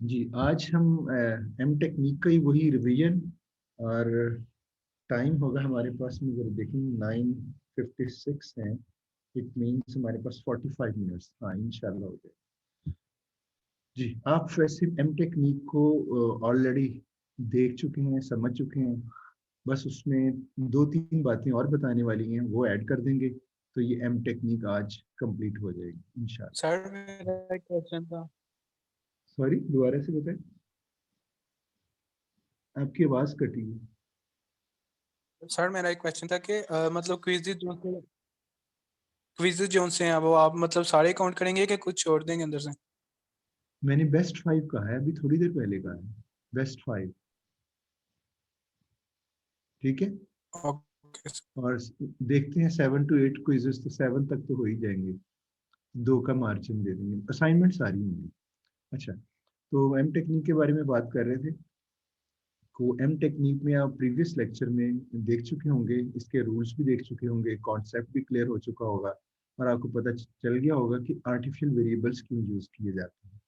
जी, आज हम M technique का ही वही रिवीजन। और टाइम होगा हमारे पास में, अगर देखें 9:56 है। इट मीन्स हमारे पास 45 मिनट्स, हाँ इंशाल्लाह हो जाए। जी, आप वैसे एम टेक्निक को ऑलरेडी देख चुके हैं, समझ चुके हैं। बस उसमें दो तीन बातें और बताने वाली हैं, वो ऐड कर देंगे तो ये एम टेक्निक आज कंप्लीट हो जाएगी इंशाल्लाह। सर मेरा एक क्वेश्चन था। सॉरी, दोबारा से बताएं, आपकी आवाज़ कटी है। सर मेरा एक क्वेश्चन था कि मतलब क्विज़ जो से हैं वो आप मतलब सारे काउंट करेंगे कि कुछ छोड़ देंगे अंदर से? मैंने बेस्ट 5 कहा है, अभी थोड़ी देर पहले कहा है, बेस्ट 5। ठीक है। Okay sir. और देखते हैं 7 to 8 क्विजेस, तो 7 तक तो हो ही जाएंगे। 2 का मार्जिन दे देंगे, असाइनमेंट सारी होंगी। अच्छा, तो एम टेक्निक के बारे में बात कर रहे थे। को एम टेक्निक में आप प्रीवियस लेक्चर में देख चुके होंगे, इसके रूल्स भी देख चुके होंगे, कॉन्सेप्ट भी क्लियर हो चुका होगा, और आपको पता चल गया होगा कि आर्टिफिशियल वेरिएबल्स क्यों यूज किए जाते हैं।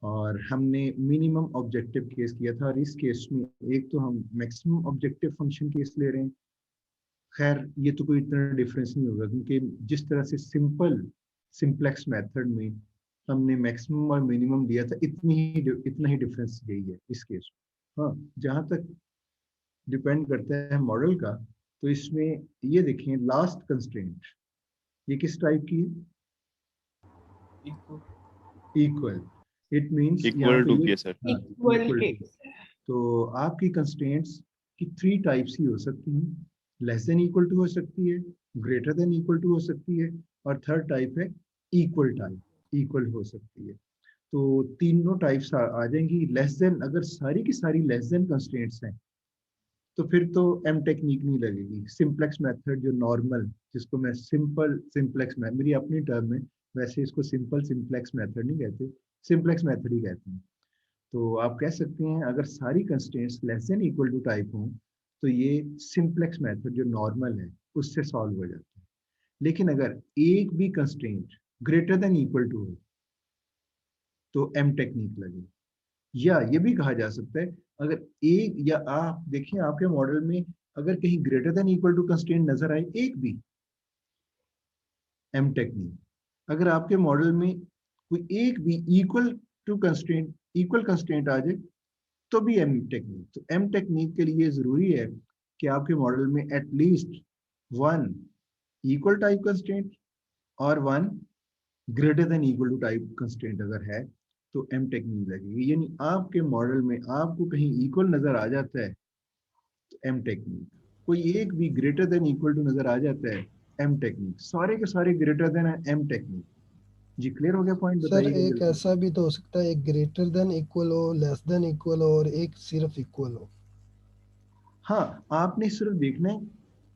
और हमने मिनिमम ऑब्जेक्टिव केस किया था, और इस केस में एक तो हम मैक्सिमम ऑब्जेक्टिव फंक्शन केस ले रहे हैं। खैर, ये तो कोई इतना डिफरेंस नहीं होगा, क्योंकि जिस तरह से सिंपलेक्स मेथड में हमने मैक्सिमम और मिनिमम दिया था, इतना ही डिफरेंस यही है इस केस में। हाँ, जहाँ तक डिपेंड करता है मॉडल का, तो इसमें ये देखें, लास्ट कंस्ट्रेंट ये किस टाइप की है? इक्वल। इट मींस यहाँ इक्वल पे टू ये की है सर। इक्वल इक्वल के। टू। तो आपकी कंस्ट्रेंट्स की 3 टाइप्स ही हो सकती हैं। लेस देन इक्वल टू हो सकती है, ग्रेटर देन इक्वल टू हो सकती है, और थर्ड टाइप है इक्वल टाइप, इक्वल हो सकती है। तो तीनों टाइप्स आ जाएंगी। लेस देन, अगर सारी की सारी लेस देन कंस्ट्रेंट्स हैं, तो फिर तो एम टेक्निक नहीं लगेगी। सिंपलेक्स मेथड जो नॉर्मल, जिसको मैं सिंपल सिंपलेक्स मेथड, मेरी अपनी टर्म में, वैसे इसको सिंपल सिंपलेक्स मेथड नहीं कहते, सिंपलेक्स मेथड ही कहते हैं। तो आप कह सकते हैं, अगर सारी constraints less than equal to type हों, तो ये सिंपलेक्स मेथड जो नॉर्मल है उससे सॉल्व हो जाता है। लेकिन अगर एक भी constraint greater than equal to हो, तो एम टेक्निक लगे। या ये भी कहा जा सकता है, अगर एक, या आप देखें आपके मॉडल में अगर कहीं greater than equal to constraint नजर आए एक भी, एम टेक्निक। अगर आपके मॉडल में कोई एक भी इक्वल कंस्ट्रेंट आ जाए, तो भी एम टेक्निक। तो एम टेक्निक के लिए जरूरी है कि आपके मॉडल में at least one equal type constraint और one greater than equal to type constraint अगर है, तो एम टेक्निक लगेगी। यानी आपके मॉडल में आपको कहीं इक्वल नजर आ जाता है, तो एम टेक्निक। कोई एक भी ग्रेटर देन इक्वल टू नजर आ जाता है, एम टेक्निक। सारे के सारे ग्रेटर देन है, एम टेक्निक। जी, क्लियर हो गया पॉइंट? सर बताइएगा एक जल्दी। ऐसा भी तो हो सकता है, एक ग्रेटर देन इक्वल हो, लेस देन इक्वल हो, और एक सिर्फ इक्वल हो। हाँ, आपने सिर्फ देखना है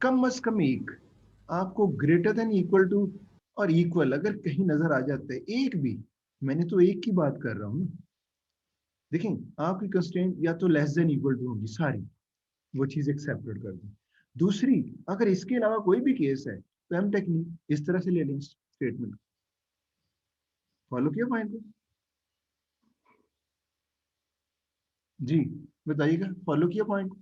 कम से कम एक, आपको ग्रेटर देन इक्वल टू और इक्वल अगर कहीं नजर आ जाता है एक भी, मैंने तो एक की बात कर रहा हूँ ना। देखें, आपकी कंस्ट्रेंट या तो लेस देन इक्वल टू होगी सारी, वो चीज एक्सेप्टेड कर दें। दूसरी, अगर इसके अलावा कोई भी केस है, तो एम टेक्निक इस तरह से ले लें स्टेटमेंट। फॉलो किया पॉइंट को? जी, बताइएगा, फॉलो किया point?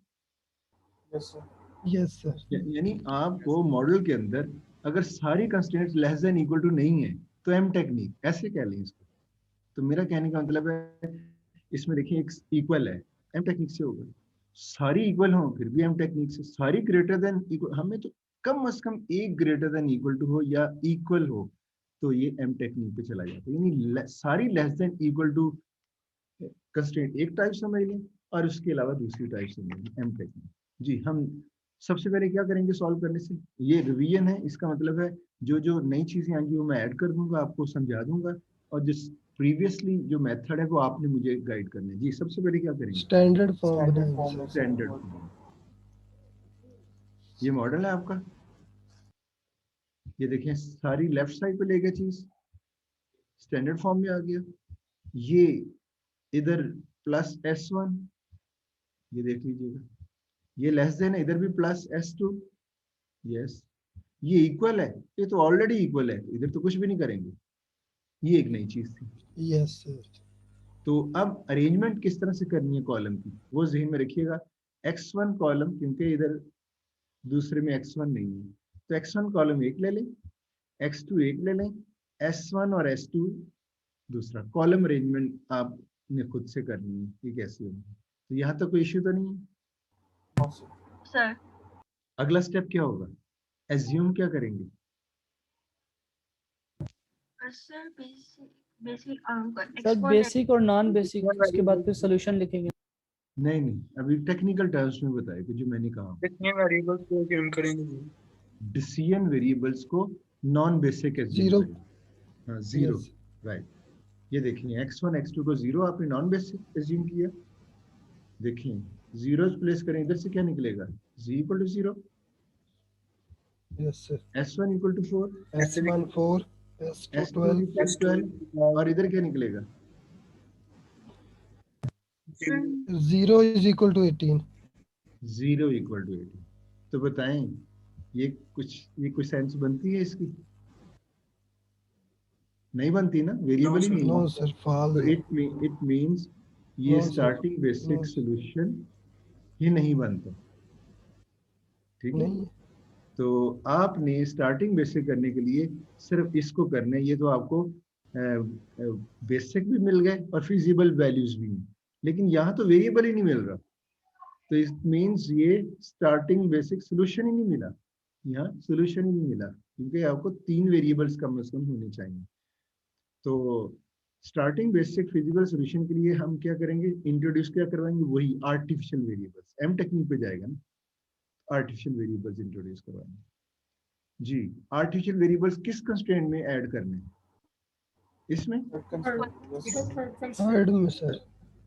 Yes sir. Yes sir. यानी आपको मॉडल के अंदर अगर सारी constraints less than equal to नहीं है, तो एम टेक्निक ऐसे कह लें इसको। तो मेरा कहने का मतलब है, इसमें देखिए एक इक्वल है, एम टेक्निक से होगा। सारी इक्वल हो, फिर भी एम टेक्निक से। सारी ग्रेटर देन इक्वल, हमें तो कम से कम एक ग्रेटर देन इक्वल टू हो या इक्वल हो, तो ये एम टेक्निक पे चला जाता है। यानी सारी less than equal to constraint एक टाइप समझ लें, और उसके अलावा दूसरी टाइप समझ लें, एम टेक्निक। जी, हम सबसे पहले क्या करेंगे सॉल्व करने से? ये रिवीजन है, इसका मतलब है जो जो नई चीजें आएंगी वो मैं ऐड कर दूंगा, आपको समझा दूंगा, और जिस प्रीवियसली जो मेथड है वो आपने मुझे गाइड करना है। जी, सबसे पहले क्या करेंगे? स्टैंडर्ड फॉर्म स्टैंडर्ड बनाएंगे फॉर्म सर। में स्टैंडर्ड फॉर्म। ये मॉडल है आपका, ये देखें सारी लेफ्ट साइड पे ले गए चीज, स्टैंडर्ड फॉर्म में आ गया। ये इधर +S1, ये देख लीजिएगा, ये लेस देन है, इधर भी +S2। यस, ये इक्वल है, ये तो ऑलरेडी इक्वल है, इधर तो कुछ भी नहीं करेंगे। ये एक नई चीज थी। Yes sir. तो अब अरेंजमेंट किस तरह से करनी है कॉलम की वो जहन में रखिएगा। x1 कॉलम, क्योंकि इधर दूसरे में x1 नहीं है, तो x1 कॉलम एक ले लें, x2 एक ले लें, s1 और s2 दूसरा। कॉलम अरेंजमेंट आपने खुद से करनी है, ये कैसे होगी। तो यहाँ तक कोई इश्यू तो नहीं है सर। अगला स्टेप क्या होगा, एज्यूम क्या करेंगे। सर बेसिक सर बेसिक और नॉन बेसिक, उसके बाद फिर सॉल्यूशन लिखेंगे। नहीं नहीं, अभी टेक्निकल टर्म्स में बताए कि जो मैंने कहा, कितने वेरिएबल्स को अज्यूम करेंगे। डिसीजन वेरिएबल्स को नॉन बेसिक Zero. हाँ जीरो, Yes. राइट। ये देखिए x1 x2 को जीरो आपने नॉन बेसिक एज्यूम किया। देखिए जीरो प्लेस करें, इधर से क्या निकलेगा, z equal to 0, Yes, sir. s1 equal to 4, S1 4, S2 s2 12, equal to 12, और इधर क्या निकलेगा, 0 is equal to 18. 0 equal to 18। तो बताएं ये कुछ सेंस बनती है इसकी, नहीं बनती ना, वेरिएबल ही नहीं No, है। sir. False. तो इट मींस ये No, sir. Starting basic No, sir. Solution ही नहीं बनता, ठीक है। नहीं, तो आपने स्टार्टिंग बेसिक करने के लिए सिर्फ इसको करना है, ये तो आपको बेसिक भी मिल गए और फिजिबल वैल्यूज भी हैं, लेकिन यहाँ तो वेरिएबल ही नहीं मिल रहा। तो इट मींस ये स्टार्टिंग बेसिक सॉल्यूशन ही नहीं मिला, यहाँ सॉल्यूशन ही नहीं मिला, क्योंकि आपको 3 वेरिएबल्स कम से कम होने चाहिए। तो स्टार्टिंग बेसिक फिजिबल सॉल्यूशन के लिए हम क्या करेंगे, इंट्रोड्यूस क्या करवाएंगे, वही आर्टिफिशियल वेरिएबल्स, एम टेक्निक पे जाएगा ना, आर्टिफिशियल वेरिएबल्स इंट्रोड्यूस करवाएंगे जी। आर्टिफिशियल वेरिएबल्स किस कंस्ट्रेंट में ऐड करने हैं, इसमें थर्ड में सर।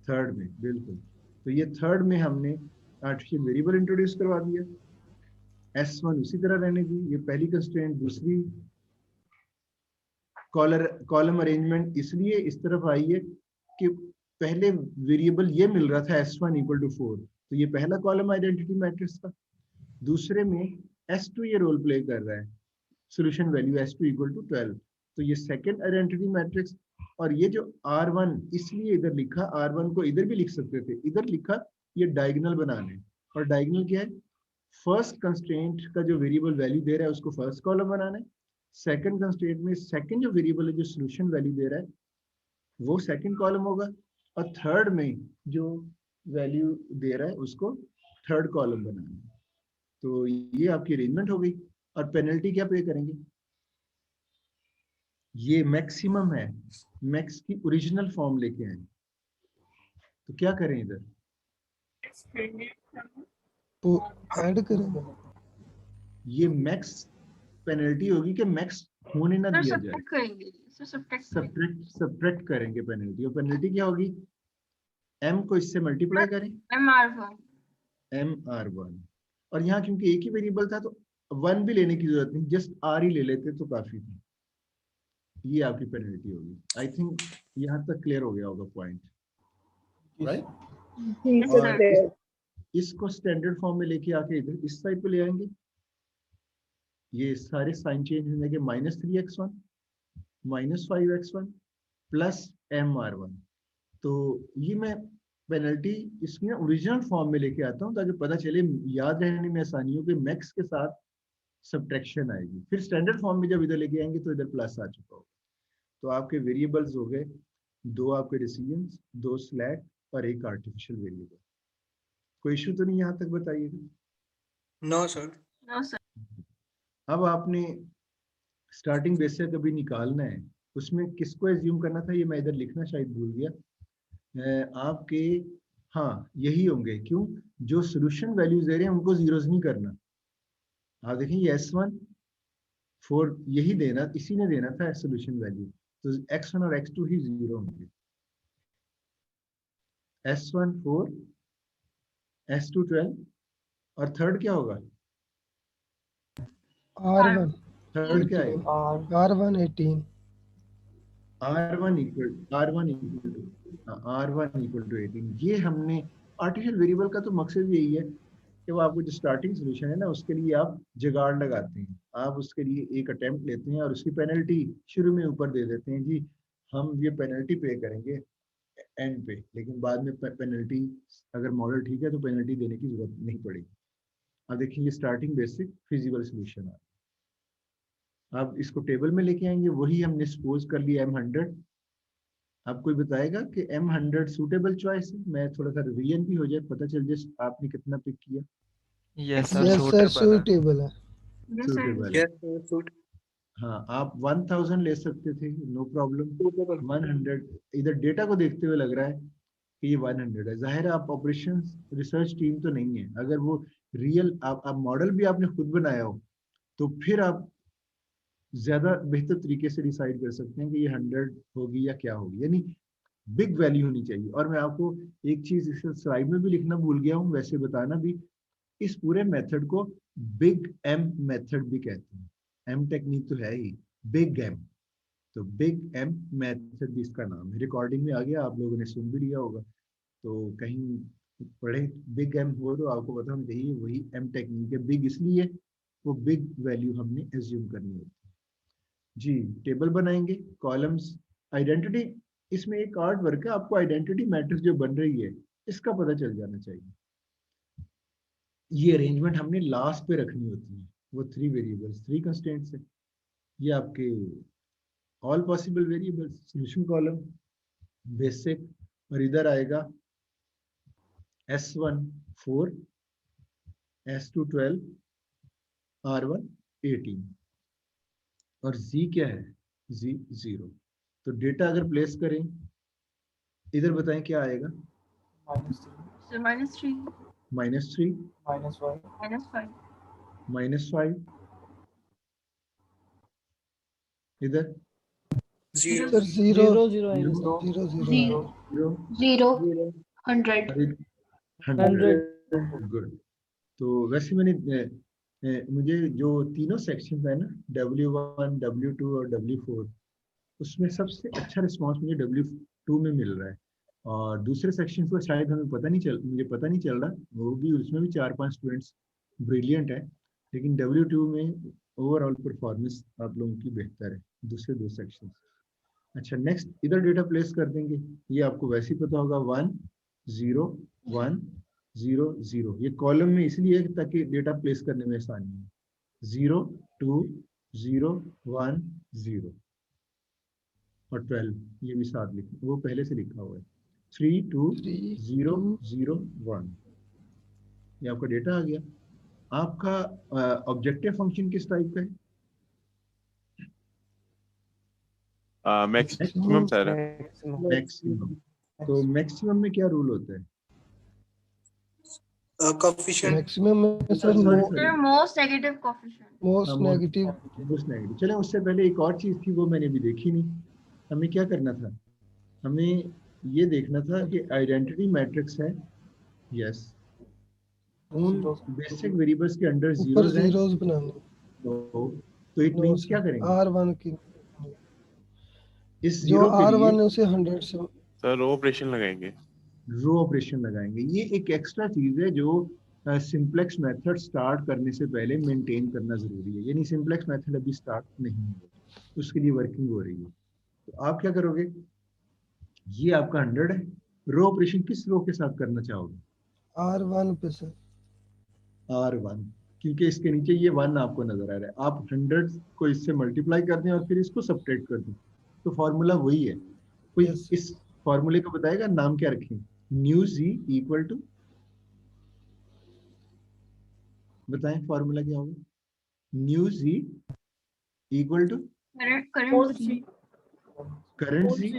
थर्ड में, बिल्कुल। तो ये थर्ड में हमने आर्टिफिशियल वेरिएबल इंट्रोड्यूस करवा दिया, S1 उसी तरह रहने दी, ये पहली कंस्ट्रेंट। दूसरी, कॉलम अरेंजमेंट इसलिए इस तरफ आई है कि पहले वेरिएबल ये मिल रहा था S1 इक्वल टू 4, तो ये पहला कॉलम आइडेंटिटी मैट्रिक्स था। दूसरे में S2 ये रोल प्ले कर रहा है, solution value S2 equal to 12, तो ये सेकंड आइडेंटिटी मैट्रिक्स। और ये जो R1 इसलिए इधर लिखा, R1 को इधर भी लिख सकते थे, इधर लिखा ये डायगोनल बनाने, और डायगोनल क्या है, फर्स्ट कंस्ट्रेंट का जो वेरिएबल वैल्यू दे रहा है उसको फर्स्ट कॉलम बनाना है, सेकंड कंस्ट्रेंट में सेकंड जो वेरिएबल है जो सॉल्यूशन वैल्यू दे रहा है वो सेकंड कॉलम होगा, और थर्ड में जो वैल्यू दे रहा है उसको थर्ड कॉलम बनाना है। तो ये आपकी अरेंजमेंट हो गई। और पेनल्टी क्या पे करेंगे, ये मैक्सिमम है, मैक्स की ओरिजिनल फॉर्म लेके आए, तो क्या करें इधर, तो ऐड करेंगे। ये मैक्स पेनल्टी होगी कि मैक्स होने ना दिया जाए, सब्ट्रैक्ट करेंगे पेनल्टी। और पेनल्टी क्या होगी, m को इससे मल्टीप्लाई करें, MR1। और यहाँ क्योंकि एक ही वेरिएबल था तो 1 भी लेने की जरूरत नहीं, जस्ट R ही ले लेते तो काफी था। ये आपकी पेनल्टी होगी। आई थिंक यहाँ तक क्लियर हो गया होगा पॉइंट, राइट। और इसको स्टैंडर्ड फॉर्म में लेके आके इधर इस साइड पे ले आएंगे, ये सारे साइन चेंज होने के -3x1 -5x1 प्लस MR1। तो ये मैं पेनल्टी इसकी ना ओरिजिनल फॉर्म में लेके आता हूँ ताकि पता चले, याद रहने में आसानी हो कि मैक्स के साथ सब्ट्रैक्शन आएगी। फिर स्टैंडर्ड फॉर्म में जब इधर लेके आएंगे तो इधर प्लस आ चुका होगा। तो आपके वेरिएबल्स हो गए 2 आपके डिसीजंस, 2 स्लैक और 1 आर्टिफिशियल वेरिएबल। कोई इशू तो नहीं यहाँ तक, बताइएगा। No sir. अब आपने स्टार्टिंग बेस से कभी निकालना है, उसमें किसको एज्यूम करना था ये मैं इधर लिखना शायद भूल गया। आपके हाँ यही होंगे, क्यों, जो सॉल्यूशन वैल्यूज दे रहे हैं उनको जीरोस नहीं करना। आप देखें ये S1 4 यही देना, इसी ने देना था सॉल्यूशन वैल्यू, तो x1 और x2 ही 0 होंगे। S1 4, S2 12, और थर्ड क्या होगा, R1 थर्ड क्या है, R1 18। R1 equal to 18। ये हमने आर्टिफिशियल वेरिएबल का तो मकसद यही है कि वो आपको जो स्टार्टिंग सॉल्यूशन है ना उसके लिए आप जुगाड़ लगाते हैं, आप उसके लिए एक अटेम्प्ट लेते हैं और उसकी पेनल्टी शुरू में ऊपर दे देते हैं, जी हम ये पेनल्टी पे करेंगे एंड पे, लेकिन बाद में पेनल्टी, अगर मॉडल ठीक है तो पेनल्टी देने की जरूरत नहीं पड़ेगी। अब देखिए ये स्टार्टिंग बेसिक फिजिबल सोल्यूशन है। अब इसको टेबल में लेके आएंगे, वही हमने सपोज कर लिया M100। अब कोई बताएगा कि M100 सूटेबल चॉइस है? मैं थोड़ा सा रिवीजन भी हो जाए, पता चल जाए आपने कितना पिक किया। Yes sir, yes sir suitable है। सूटेबल है। Yes, sir. सूटेबल है। यस सर, सूट हाँ, आप 1000 ले सकते थे, नो प्रॉब्लम। सूटेबल। 100 इधर डेटा को देखते हुए लग रहा है कि ये 100 है। जाहिर है आप ऑपरेशन रिसर्च टीम तो नहीं है। अगर वो रियल आप मॉडल भी आपने खुद बनाया हो तो फिर आप ज्यादा बेहतर तरीके से डिसाइड कर सकते हैं कि ये 100 होगी या क्या होगी, यानी बिग वैल्यू होनी चाहिए। और मैं आपको एक चीज इस स्लाइड में भी लिखना भूल गया हूँ, वैसे बताना भी, इस पूरे मेथड को बिग एम मेथड भी कहते हैं। एम टेक्निक तो है ही, बिग एम, तो बिग एम मेथड भी इसका नाम है। रिकॉर्डिंग में आ गया, आप लोगों ने सुन भी लिया होगा, तो कहीं पढ़े बिग एम हो तो आपको पता होना चाहिए वही एम टेक्निक है। बिग इसलिए वो बिग वैल्यू हमने एज्यूम करनी होती है। जी, टेबल बनाएंगे, कॉलम्स, आइडेंटिटी, इसमें एक आर्ट वर्क है, आपको आइडेंटिटी मैट्रिक्स जो बन रही है इसका पता चल जाना चाहिए। ये अरेंजमेंट हमने लास्ट पे रखनी होती है। वो 3 वेरिएबल्स, 3 कंस्ट्रेंट्स है। ये आपके all possible variables, solution column, basic, और इधर आएगा S1 4, S2 12, R1 18 और Z क्या है? Z 0। तो डेटा अगर प्लेस करें, इधर बताएं क्या आएगा? So -3, -3, -5, -5, इधर zero sir zero zero zero आएगा zero, sir. Zero zero Zero, zero, zero, zero 100. 100। 100 good. तो वैसे मैंने मुझे जो तीनों सेक्शन है ना, W1, W2 और W4, उसमें सबसे अच्छा रिस्पांस मुझे W2 में मिल रहा है। और दूसरे सेक्शन को शायद हमें मुझे पता नहीं चल रहा, वो भी उसमें भी 4-5 स्टूडेंट्स ब्रिलियंट है, लेकिन W2 में ओवरऑल परफॉर्मेंस आप लोगों की बेहतर है दूसरे 2 सेक्शन। अच्छा, नेक्स्ट इधर डेटा प्लेस कर देंगे। ये आपको वैसे ही पता होगा, 1 0 1 0 0। ये कॉलम में इसलिए है ताकि डेटा प्लेस करने में आसानी है। 0 2 0 1 0 और 12, ये भी साथ लिखा, वो पहले से लिखा हुआ है। 3 2 3 0 2 0 1, ये आपका डेटा आ गया। आपका ऑब्जेक्टिव फंक्शन किस टाइप का है? Maximum sir. मैक्सिमम। तो मैक्सिमम में क्या रूल होता है? कोएफिशिएंट। मैक्सिमम में sir Sir, most negative coefficient. Most negative. Most negative. चलें, उससे पहले एक और चीज थी, वो मैंने अभी देखी नहीं। हमें क्या करना था? हमें ये देखना था कि आइडेंटिटी मैट्रिक्स है, यस, उन बेसिक वेरिएबल्स के अंडर ऊपर जीरोस हैं। जीरोस बनाने। तो इट मींस क्या करेंगे? R1 की इस जो जीरो के लिए R1 है उसे 100 से सर रो ऑपरेशन लगाएंगे। रो ऑपरेशन लगाएंगे। ये एक एक्स्ट्रा चीज है जो सिंप्लेक्स मेथड स्टार्ट करने से पहले मेंटेन करना जरूरी है, यानी सिंप्लेक्स मेथड अभी स्टार्ट नहीं हुआ, उसके लिए वर्किंग हो रही है। तो आप क्या करोगे? ये आपका 100 है, रो ऑपरेशन किस रो के साथ करना चाहोगे? R1 पे सर। R1, क्योंकि इसके नीचे ये 1 आपको नजर आ रहा है। आप 100 को इससे मल्टीप्लाई कर दें और फिर इसको सब्ट्रैक्ट कर दें, तो फॉर्मूला वही है। कोई Yes. इस फॉर्मूले को बताएगा? नाम क्या रखें? न्यू जी इक्वल टू, बताएं फॉर्मूला क्या होगा? New ji equal to Current C. Current G,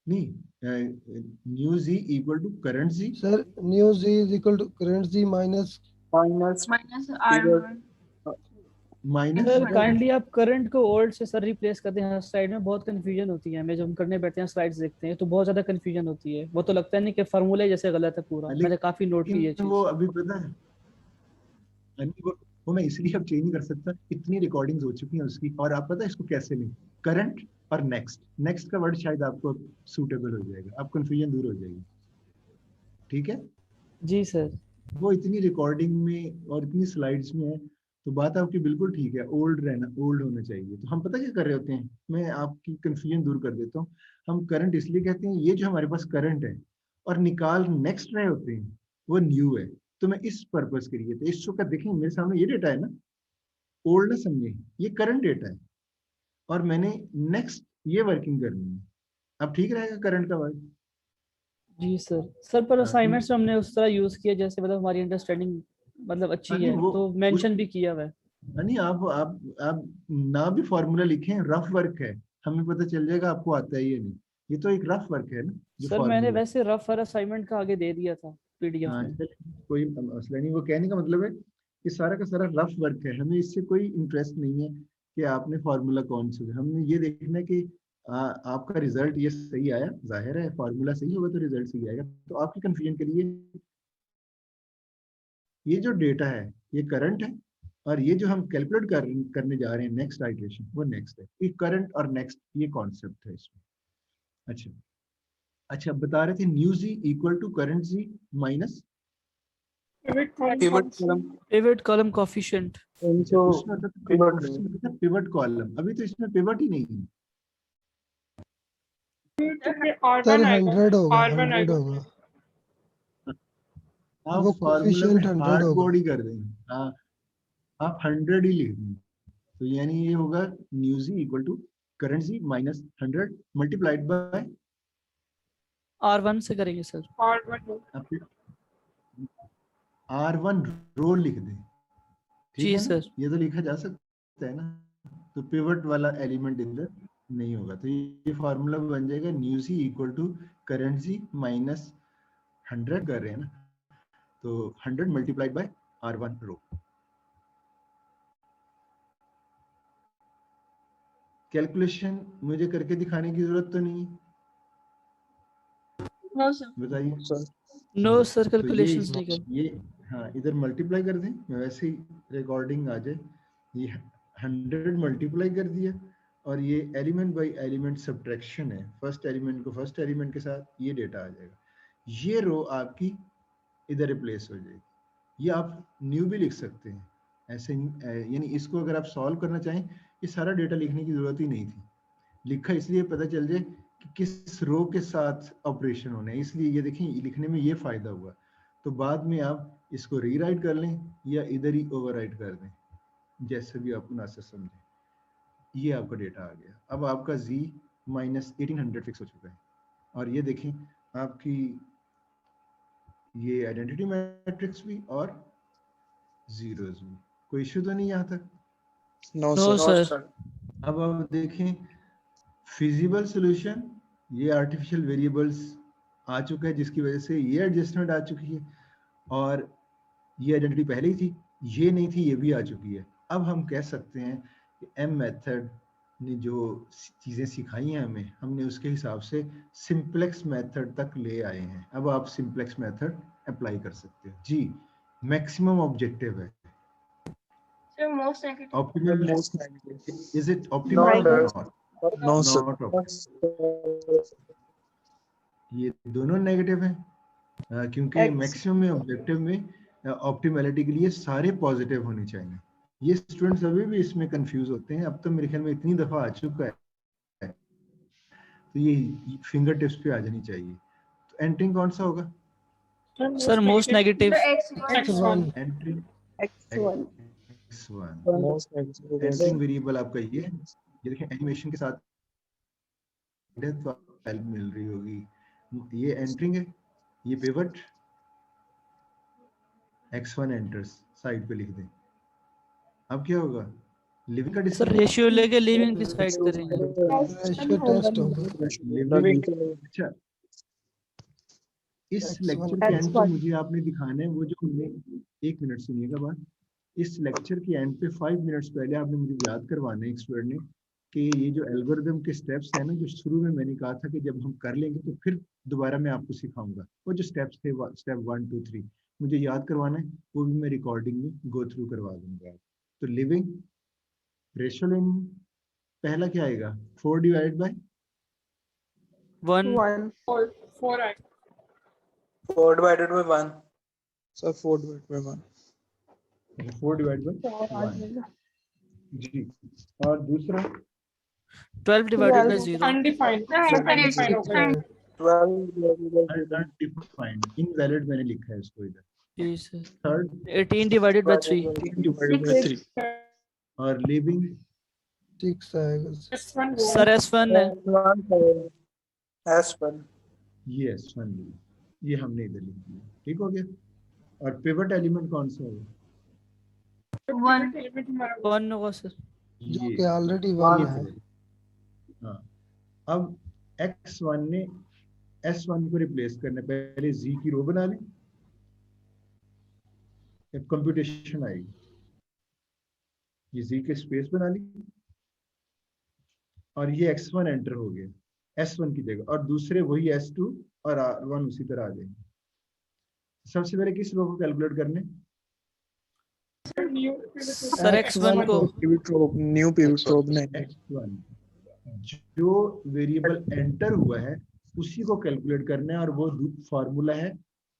नहीं, new ji equal to current G sir new Z is equal to current Z minus minus minus R1. Minus. Sir kindly आप current को old से sir replace कर दें। हर slide में बहुत confusion होती है, हमें जब हम करने बैठते हैं स्लाइड्स देखते हैं तो बहुत ज्यादा कंफ्यूजन होती है। वो तो लगता है नहीं कि फार्मूले जैसे गलत है पूरा। मैंने काफी नोट की ये लेकिन वो चीज। अभी पता है, वो मैं इसलिए अब चेंज नहीं कर सकता, इतनी रिकॉर्डिंग्स हो चुकी हैं उसकी। और आप पता है इसको कैसे लें? करंट और नेक्स्ट, नेक्स्ट का वर्ड शायद आपको सूटेबल हो जाएगा, आप कंफ्यूजन दूर हो जाएगी। ठीक है, जी सर। वो इतनी रिकॉर्डिंग में और इतनी स्लाइड्स में है, तो बात आपकी बिल्कुल ठीक है, ओल्ड रहना, ओल्ड होना चाहिए। तो हम पता क्या कर रहे होते हैं, मैं आपकी कंफ्यूजन दूर कर देता हूँ। हम करंट इसलिए कहते हैं, ये जो हमारे पास करंट है और निकाल नेक्स्ट रहे होते हैं वो न्यू है। तो मैं इस पर्पस के लिए, तो इस वक्त देखें मेरे सामने ये डेटा है ना, ओल्ड ना समझे, ये करंट डेटा है और मैंने नेक्स्ट ये वर्किंग करनी है। अब ठीक रहेगा करंट का वर्क? जी सर। सर पर हाँ, असाइनमेंट्स में हमने उस तरह यूज किया जैसे मतलब हमारी अंडरस्टैंडिंग मतलब अच्छी नहीं है, वो तो मेंशन भी किया हुआ है। नहीं, आप ना भी फॉर्मूला लिखें, रफ वर्क है, हमें पता चल जाएगा आपको आता है या नहीं। ये तो एक रफ वर्क है ना, जो सर मैंने फॉर्मूला। वैसे रफ और असाइनमेंट का आगे दे दिया था पीडीएफ हाँ में। चल, कोई मसला नहीं। वो कहने का मतलब है कि सारा का सारा रफ वर्क है, हमें इससे कोई इंटरेस्ट नहीं है कि आपने फार्मूला कौन सा है। हमें ये देखना है कि आपका रिजल्ट ये सही आया। जाहिर है फार्मूला सही होगा तो रिजल्ट सही आएगा। तो आपकी कंफ्यूजन के लिए ये जो डेटा है ये करंट है, और ये जो हम कैलकुलेट करने जा रहे हैं नेक्स्ट आइटरेशन, वो नेक्स्ट है। ये करंट और नेक्स्ट ये कॉन्सेप्ट है इसमें। अच्छा अच्छा, बता रहे थे new ji equal to current Z minus pivot column coefficient. उसमें होता था पिवट कॉलम, अभी तो इसमें पिवट ही नहीं है। सर 100 होगा, 100 होगा, आप वो फॉर्मूला में कोफिशिएंट 100 हार्ड होगा। कोड ही कर देंगे। हाँ, आप 100 ही लिख देंगे। तो यानी ये होगा new ji equal to current Z minus 100 multiplied by R1 से करेंगे सर। R1 रो लिख दें। ठीक जी है ना, सर। ये तो लिखा जा सकता है ना। तो पिवट वाला एलिमेंट इधर नहीं होगा, तो ये फार्मूला बन जाएगा new ji equal to current Z minus 100 कर रहे हैं ना, तो 100 multiplied by R1 row. Calculation मुझे करके दिखाने की जरूरत तो नहीं, No, sir. बताइए। नो सर, तो कैलकुलेशंस नहीं कर। ये हाँ इधर मल्टीप्लाई कर दें, मैं वैसे ही रिकॉर्डिंग आ जाए। ये 100 मल्टीप्लाई कर दिया, और ये एलिमेंट बाय एलिमेंट सब्ट्रैक्शन है, फर्स्ट एलिमेंट को फर्स्ट एलिमेंट के साथ, ये डेटा आ जाएगा। ये रो आपकी इधर रिप्लेस हो जाएगी। ये आप न्यू भी लिख सकते हैं ऐसे, यानी इसको अगर आप सॉल्व करना चाहें, ये सारा डेटा लिखने की जरूरत ही नहीं थी। लिखा इसलिए पता चल जाए कि किस रो के साथ ऑपरेशन होने हैं, इसलिए ये देखें लिखने में ये फायदा हुआ। तो बाद में आप इसको रीराइट कर लें या इधर ही ओवरराइट कर दें, जैसे भी आप मुनासिब समझें। ये आपका डेटा आ गया। अब आपका z माइनस 1800 फिक्स हो चुका है, और ये देखें आपकी ये आइडेंटिटी मैट्रिक्स भी और जीरोस भी। कोई इश्यू तो नहीं यहाँ तक? No no sir. सर। अब आप देखें फिजिबल सॉल्यूशन, ये आर्टिफिशियल वेरिएबल्स आ चुका है, जिसकी वजह से ये एडजस्टमेंट आ चुकी है, और ये आइडेंटिटी पहले ही थी, ये नहीं थी, ये भी आ चुकी है। अब हम कह सकते हैं कि एम मेथड ने जो चीज़ें सिखाई हैं हमें, हमने उसके हिसाब से सिंप्लेक्स मेथड तक ले आए हैं। अब आप सिंप्लेक्स मेथड अप्लाई कर सकते हो जी। मैक्सिमम ऑब्जेक्टिव है, Sir, most negative. Optimal is it No, optimal sir. और not? No sir. Not optimal. ये दोनों नेगेटिव हैं, क्योंकि मैक्सिमम में ऑब्जेक्टिव में ऑप्टिमलिटी के लिए सारे पॉजिटिव होने चाहिए। ये स्टूडेंट्स अभी भी इसमें कंफ्यूज होते हैं। अब तो मेरे ख्याल में इतनी दफा आ चुका है, तो ये फिंगर टिप्स पे आ जानी चाहिए। तो एंट्रिंग कौन सा होगा? Sir most negative. Sir, X1. X1 entering X1. X1 entering variable आपका ये है। ये देखें एनिमेशन के साथ तो हेल्प मिल रही होगी। ये एंट्रिंग है, ये पिवट X1 एंटर्स, साइड पे लिख दें। अब क्या होगा? लिविंग का सर डिस्टेंस, रेशियो लेके लिविंग की साइड करेंगे। रेशियो टेस्ट होगा। लिविंग। अच्छा, इस X1 लेक्चर के एंड पे X1. मुझे आपने दिखाना है वो जो हमने, एक मिनट सुनिएगा बात। इस लेक्चर के एंड पे 5 मिनट्स पहले आपने मुझे याद करवाना है एक स्टूडेंट ने, कि ये जो एल्गोरिदम के स्टेप्स हैं ना, जो शुरू में मैंने कहा था कि जब हम कर लेंगे तो फिर दोबारा मैं आपको सिखाऊंगा, वो जो स्टेप्स थे, स्टेप 1 2 3 मुझे याद करवाना है, वो भी मैं रिकॉर्डिंग में गो थ्रू करवा दूंगा। तो लिविंग, रेशियो लेनी, पहला क्या आएगा? 4 divide by 1। 1. 4 divided by 1. Sir, 4 divided by 1. 4 divide by 1 जी। और दूसरा 12 डिवाइडेड बाय 0 अनडिफाइंड Undefined. होगा। अनडिफाइंड इनवैलिड मैंने लिखा है इसको इधर। जी sir. Third 18 divided by 3 divided by 3 और लिविंग 6 आएगा। सर S1 है। ये S1 ये हमने इधर लिख दिया, ठीक हो गया। और पिवट एलिमेंट कौन सा है? 1 होगा सर। जो ये कि ऑलरेडी 1 है। हाँ, अब x1 ने S1 को रिप्लेस करने पहले z की रो बना लें, जब कंप्यूटेशन आएगी ये z के स्पेस बना ली और ये x1 एंटर हो गया S1 की जगह, और दूसरे वही S2 और R1 उसी तरह आ जाएंगे। सबसे पहले किस रो को कैलकुलेट करने? सर X1 को न्यू पिवट रो बनाएंगे। X1 जो वेरिएबल एंटर हुआ है उसी को कैलकुलेट करना है, और वो फॉर्मूला है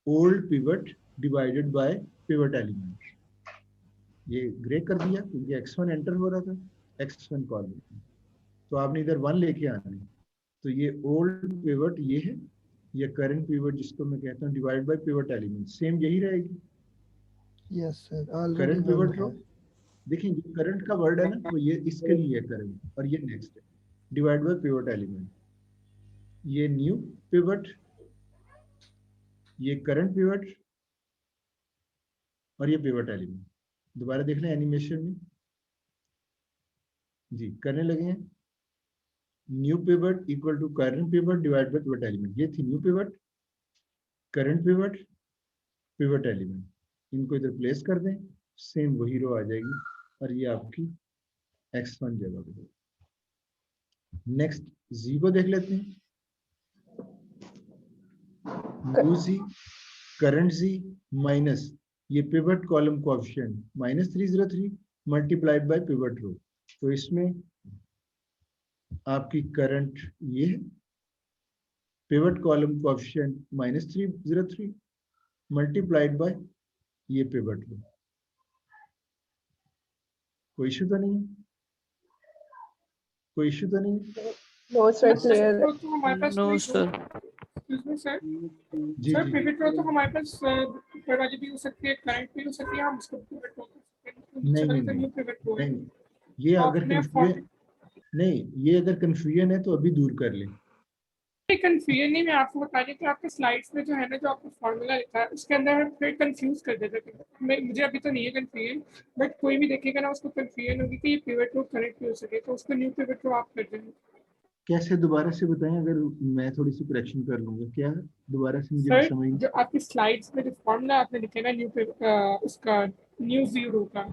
old pivot divided by pivot element. ये ग्रे कर दिया क्योंकि x1 एंटर हो रहा था, x1 कॉल, तो आपने इधर 1 लेके आना है। तो ये ओल्ड पिवट ये है, ये करंट पिवट जिसको मैं कहता हूँ divide by pivot element, same यही रहेगी। Yes sir, already current pivot row, है। देखिए जो करंट का वर्ड है ना, वो ये इसके लिए है करंट, और ये नेक्स्ट है डिवाइड बाय पिवट एलिमेंट। ये न्यू पिवट, ये करंट पिवट, और ये पिवट एलिमेंट। दोबारा देख लें एनिमेशन में जी, करने लगे हैं। New pivot equal to current pivot divide by pivot element. ये थी new pivot, current pivot, pivot element. इनको इधर प्लेस कर दें, सेम वही रो आ जाएगी, और ये आपकी x1 जगह पे। नेक्स्ट z को देख लेते हैं। New z, current z minus ये pivot column coefficient -303 multiplied by pivot row. तो इसमें आपकी करंट ये है, pivot column coefficient -303 multiplied by ये पिवट रो। कोई इशू तो नहीं है? कोई इशू तो नहीं है? No sir, clear. No sir. Sir जी सर जी पिवट रो तो हमारे पास दरवाजे भी हो सकती है, करंट भी हो सकती है, हम उसको पिवट रो कर सकते हैं। नहीं नहीं न्यू पिवट रो है। नहीं, ये अगर कंफ्यूजन नहीं, ये अगर कंफ्यूजन है तो अभी दूर कर लें। कंफ्यूजन नहीं, मैं आपको बता रही हूँ कि आपके स्लाइड्स में जो है ना, जो आपका फॉर्मूला लिखा है उसके अंदर हम फिर कंफ्यूज कर देते थे। मुझे अभी तो नहीं है कंफ्यूजन, बट कोई भी देखेगा ना उसको कंफ्यूजन होगी कि ये पिवट रो करेक्ट भी हो सके, तो उसको न्यू पिवट रो आप कर देंगे। कैसे दोबारा से बताएं, अगर मैं थोड़ी सी करेक्शन कर लूंगा। क्या दोबारा से मुझे सर समझ जो आपकी स्लाइड्स में जो फॉर्मूला आपने लिखे ना उसका न्यू जीरो का,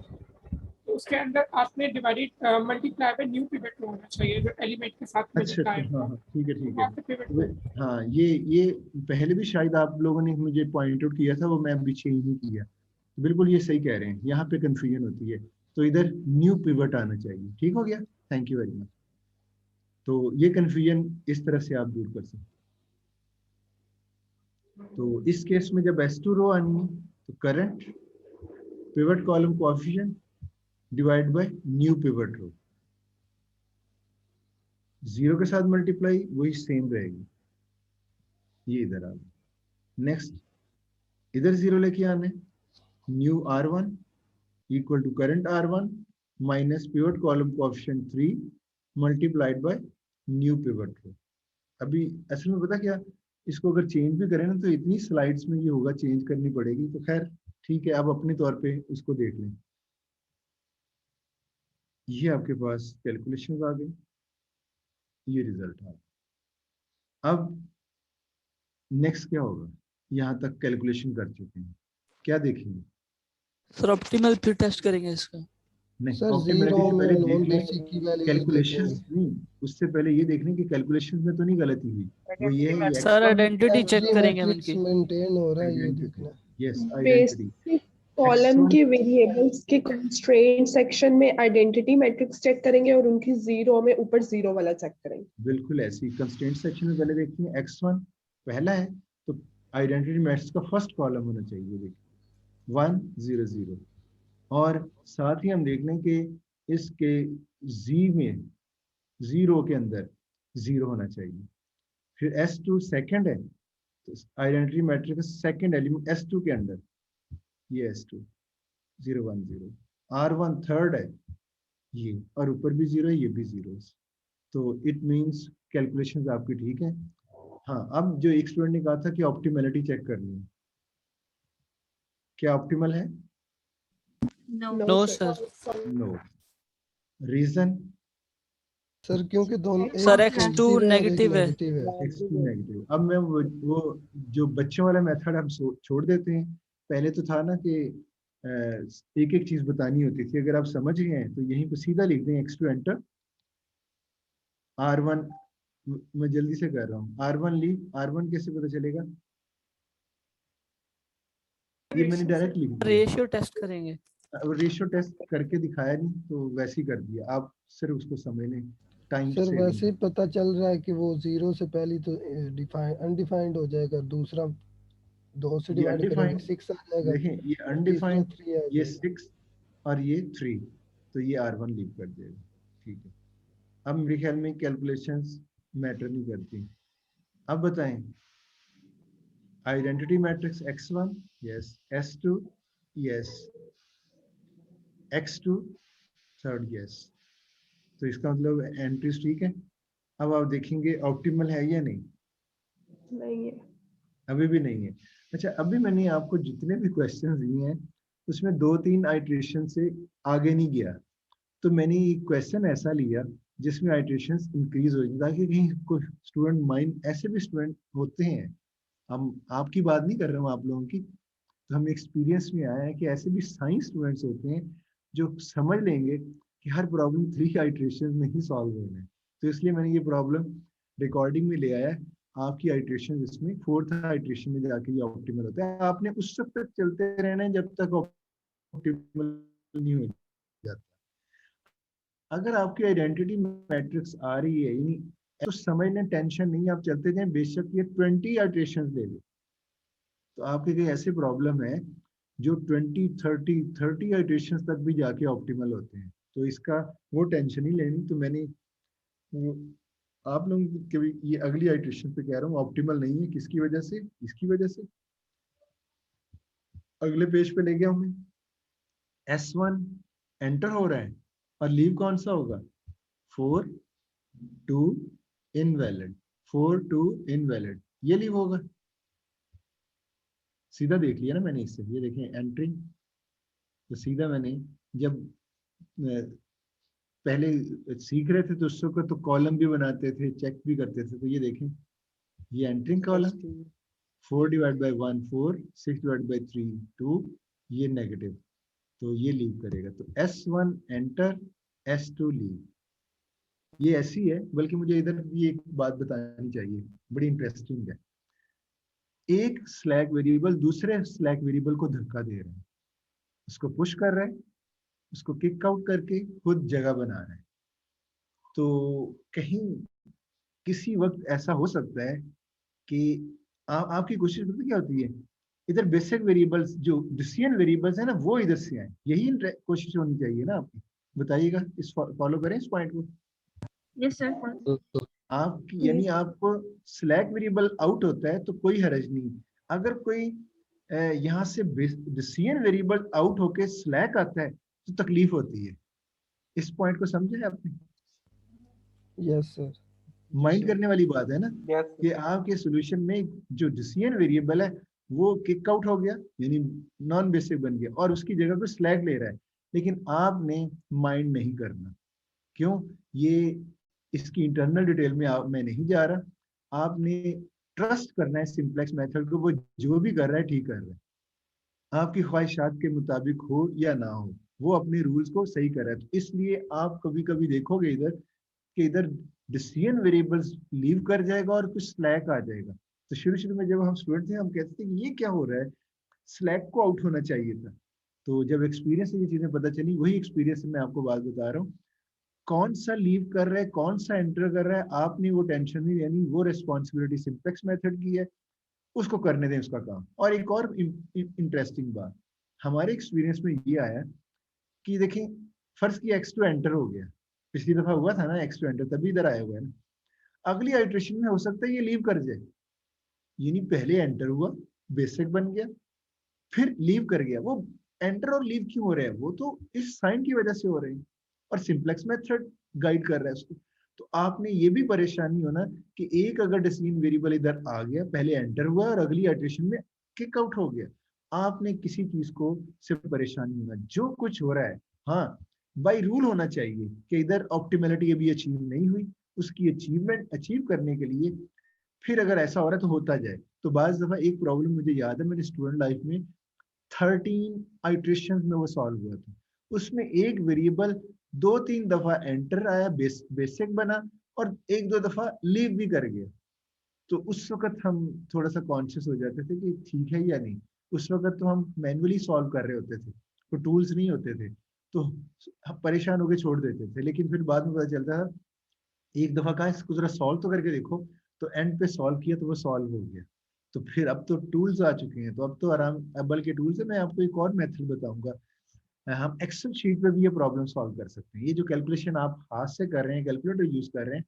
तो उसके अंदर आपने divided multiply by new pivot row होना चाहिए जो एलिमेंट के साथ अच्छा मल्टीप्लाई हाँ हाँ ठीक है ठीक आपके पिवट रो। है। हाँ ये पहले भी शायद आप लोगों ने मुझे पॉइंट आउट किया था, वो मैं अभी चेंज नहीं किया। तो बिल्कुल ये सही कह रहे हैं, यहाँ पे कंफ्यूजन होती है, तो इधर न्यू पिवट आना चाहिए। ठीक हो गया, थैंक यू वेरी मच। तो ये कंफ्यूजन इस तरह से आप दूर कर सकते। तो इस केस में जब S2 रो आनी है तो current pivot column coefficient divide by new pivot row, 0 के साथ मल्टीप्लाई वही सेम रहेगी। ये इधर आ गया। नेक्स्ट इधर 0 लेके आना है, new R1 equal to current R1 minus pivot column coefficient 3 multiplied by new pivot row. अभी असल में पता क्या, इसको अगर चेंज भी करें ना तो इतनी स्लाइड्स में ये होगा, चेंज करनी पड़ेगी। तो खैर ठीक है, आप अपने तौर पे इसको देख लें। ये आपके पास कैलकुलेशंस आ गई, ये रिजल्ट आ गया। अब नेक्स्ट क्या होगा, यहाँ तक कैलकुलेशन कर चुके हैं, क्या देखेंगे? सर ऑप्टिमल फिर टेस्ट करेंगे इसका। नहीं, सर ऑप्टिमलिटी जीरो से में पहले नॉन देख लें बेसिक की वैल्यू कैलकुलेशंस नहीं, उससे पहले ये देख लें कि कैलकुलेशंस में तो नहीं गलती हुई। वो ये है सर आइडेंटिटी चेक करेंगे हम मैट्रिक्स इनकी। मेंटेन हो रहा है, ये देखना। यस आइडेंटिटी बेसिक कॉलम के वेरिएबल्स के कंस्ट्रेंट सेक्शन में आइडेंटिटी मैट्रिक्स चेक करेंगे और उनकी जीरो में ऊपर जीरो वाला चेक करेंगे। बिल्कुल ऐसी कंस्ट्रेंट सेक्शन में पहले देखते हैं x1 पहला है तो आइडेंटिटी मैट्रिक्स का फर्स्ट कॉलम होना चाहिए। देखिए 1 0 0, और साथ ही हम देख लें कि इसके जी में, जीरो के अंदर जीरो होना चाहिए। फिर S2 सेकंड है, तो identity matrix second element S2 के अंदर, ये S2 0 1 0। R1 थर्ड है ये, और ऊपर भी जीरो है, ये भी जीरो है। तो इट मींस कैलकुलेशंस आपकी ठीक है। हाँ, अब जो एक स्टूडेंट ने कहा था कि ऑप्टिमलिटी चेक करनी है, क्या ऑप्टिमल है? No sir. No. Reason? Sir क्योंकि दोनों सर एक X2 positive है और एक नेगेटिव है। negative है। X2 negative. अब मैं वो जो बच्चों वाला मेथड हम छोड़ देते हैं। पहले तो था ना कि एक एक चीज बतानी होती थी। अगर आप समझ गए हैं तो यहीं पे सीधा लिख दें X2 एंटर, R1 मैं जल्दी से कर रहा हूँ, R1 लीव। R1 कैसे पता चलेगा? ये मैंने डायरेक्ट लिख दिया। रेशियो टेस्ट करेंगे। रेशियो टेस्ट करके दिखाया नहीं, तो वैसे ही कर दिया। आप सिर्फ उसको समझ लें, टाइम सर से। वैसे ही पता चल रहा है कि वो 0 से पहले तो अनडिफाइंड हो जाएगा, दूसरा 2 से ये डिवाइड करेंगे अनडिफाइंड, 6 आ जाएगा, देखें ये तीसरा अनडिफाइंड, 3 आ ये जाएगा। 6 और ये 3, तो ये R1 लीव कर देगा। ठीक है, अब मेरे ख्याल में कैलकुलेशंस मैटर नहीं करती। अब बताएं, identity matrix X1 yes, S2 yes, X2 third yes. तो इसका मतलब एंट्रीज ठीक है। अब आप देखेंगे ऑप्टिमल है या नहीं? नहीं है। अभी भी नहीं है। अच्छा, अभी मैंने आपको जितने भी क्वेश्चन दिए हैं उसमें 2-3 आइट्रेशन से आगे नहीं गया। तो मैंने एक क्वेश्चन ऐसा लिया जिसमें आइट्रेशंस इंक्रीज हो जाए, ताकि कहीं कोई स्टूडेंट माइंड, ऐसे भी स्टूडेंट होते हैं, हम आपकी बात नहीं कर रहे हूँ, आप लोगों की, तो हम एक्सपीरियंस में आया है कि ऐसे भी साइंस स्टूडेंट्स होते हैं जो समझ लेंगे कि हर प्रॉब्लम 3 आइट्रेशन में ही सॉल्व होना है। तो इसलिए मैंने ये प्रॉब्लम रिकॉर्डिंग में ले आया है। आपकी आइट्रेशन इसमें 4th आइट्रेशन में जाके ये ऑप्टिमल होता है। आपने उस वक्त तक चलते रहना है जब तक ऑप्टिमल नहीं हो जाता। अगर आपकी आइडेंटिटी मैट्रिक्स आ रही है यानी, तो समझने टेंशन नहीं, आप चलते जाएं, बेशक ये 20 आइट्रेशंस ले ले। तो आपके कई ऐसे प्रॉब्लम है जो 20 30 आइट्रेशंस तक भी जाके ऑप्टिमल होते हैं। तो इसका वो टेंशन नहीं लेनी। तो मैंने वो आप लोगों के भी ये अगली आइट्रेशन पे कह रहा हूँ ऑप्टिमल नहीं है। किसकी वजह से? इसकी वजह से। अगले पेज पे ले गया हूँ मैं। S1 एंटर हो रहा है और लीव कौन सा होगा? 4 2 इनवैलिड, 4 2 इनवैलिड, ये लीव होगा। सीधा देख लिया ना मैंने इससे। ये देखें एंट्री, तो सीधा मैंने जब पहले सीख रहे थे तो उस वक्त तो कॉलम भी बनाते थे, चेक भी करते थे। तो ये देखें, ये entering column 4 divide by 1 4, 6 divide by 3 2, ये नेगेटिव, तो ये लीव करेगा। तो S1 एंटर, S2 लीव। ये ऐसी है, बल्कि मुझे इधर भी एक बात बतानी चाहिए, बड़ी इंटरेस्टिंग है। एक स्लैक वेरिएबल दूसरे स्लैक वेरिएबल को धक्का दे रहा है, उसको पुश कर रहा है, उसको किक आउट करके खुद जगह बना रहा है। तो कहीं किसी वक्त ऐसा हो सकता है कि आपकी कोशिश पता क्या होती है, इधर बेसिक वेरिएबल्स जो डिसीजन वेरिएबल्स है ना, वो इधर से आए। यही कोशिश होनी चाहिए ना आपकी। बताइएगा, इस फॉलो करें इस पॉइंट को। Yes, sir. आपकी यानी आपको स्लैक वेरिएबल आउट होता है तो कोई हर्ज नहीं। अगर कोई यहाँ से डिसीजन वेरिएबल आउट होके स्लैक आता है तो तकलीफ होती है। इस पॉइंट को समझे आपने? Yes sir. माइंड करने वाली बात है ना, Yes, कि आपके सॉल्यूशन में जो डिसीजन वेरिएबल है वो किक आउट हो गया, यानी नॉन बेसिक बन गया, और उसकी जगह पे स्लैक ले रहा है। लेकिन आपने माइंड नहीं करना। क्यों? ये इसकी इंटरनल डिटेल में मैं नहीं जा रहा। आपने ट्रस्ट करना है सिंप्लेक्स मेथड को, वो जो भी कर रहा है ठीक कर रहा है। आपकी ख्वाहिशात के मुताबिक हो या ना हो, वो अपने रूल्स को सही कर रहा है। तो इसलिए आप कभी कभी देखोगे इधर कि इधर डिसीजन वेरिएबल्स लीव कर जाएगा और कुछ स्लैक आ जाएगा। तो शुरू में जब हम स्टूडेंट थे हम कहते थे ये क्या हो रहा है, स्लैक को आउट होना चाहिए था। तो जब एक्सपीरियंस से ये चीजें पता चली, वही एक्सपीरियंस से मैं आपको बात बता रहा हूँ। कौन सा लीव कर रहा है, कौन सा एंटर कर रहा है, आपने वो टेंशन नहीं लेनी। वो रिस्पॉन्सिबिलिटी सिंप्लेक्स मेथड की है, उसको करने दें उसका काम। और एक और इंटरेस्टिंग बात हमारे एक्सपीरियंस में ये आया कि देखें फर्स्ट की x2 एंटर हो गया, पिछली दफा हुआ था ना x2 एंटर, तभी इधर आया हुआ है ना। अगली आइट्रेशन में हो सकता है ये लीव कर जाए, यानी पहले एंटर हुआ, बेसिक बन गया, फिर लीव कर गया। वो एंटर और लीव क्यों हो रहे हैं, वो तो इस साइन की वजह से हो रहे हैं, और सिंप्लेक्स मेथड गाइड कर रहा है उसको। तो आपने ये भी परेशानी हो ना कि एक अगर डिसीजन वेरिएबल इधर आ गया, पहले एंटर हुआ और अगली आइट्रेशन में किक आउट हो गया, आपने किसी चीज को सिर्फ परेशानी होना, जो कुछ हो रहा है हाँ बाय रूल होना चाहिए कि इधर ऑप्टिमलिटी अभी अचीव नहीं हुई, उसकी अचीवमेंट अचीव करने के लिए फिर अगर ऐसा हो रहा है तो होता जाए। तो बाज़ दफा एक प्रॉब्लम मुझे याद है मेरी स्टूडेंट लाइफ में 13 आइट्रेशन में वो सॉल्व हुआ था। उसमें एक वेरिएबल 2-3 दफा एंटर आया, बेसिक बना, और 1-2 दफा लीव भी कर गया। तो उस वक्त हम थोड़ा सा कॉन्शियस हो जाते थे कि ठीक है या नहीं। उस वक्त तो हम मैन्युअली सॉल्व कर रहे होते थे, तो टूल्स नहीं होते थे, तो हम परेशान होकर छोड़ देते थे। लेकिन फिर बाद में पता चलता था एक दफा कहा इसको जरा सॉल्व तो करके देखो, तो एंड पे सॉल्व किया तो वो सॉल्व हो गया। तो फिर अब तो टूल्स आ चुके हैं, तो अब तो आराम, बल्कि टूल्स है, मैं आपको एक और मेथड बताऊंगा। हम एक्सेल शीट पे भी ये प्रॉब्लम सॉल्व कर सकते हैं। ये जो कैलकुलेशन आप हाथ से कर रहे हैं, कैलकुलेटर यूज कर रहे हैं,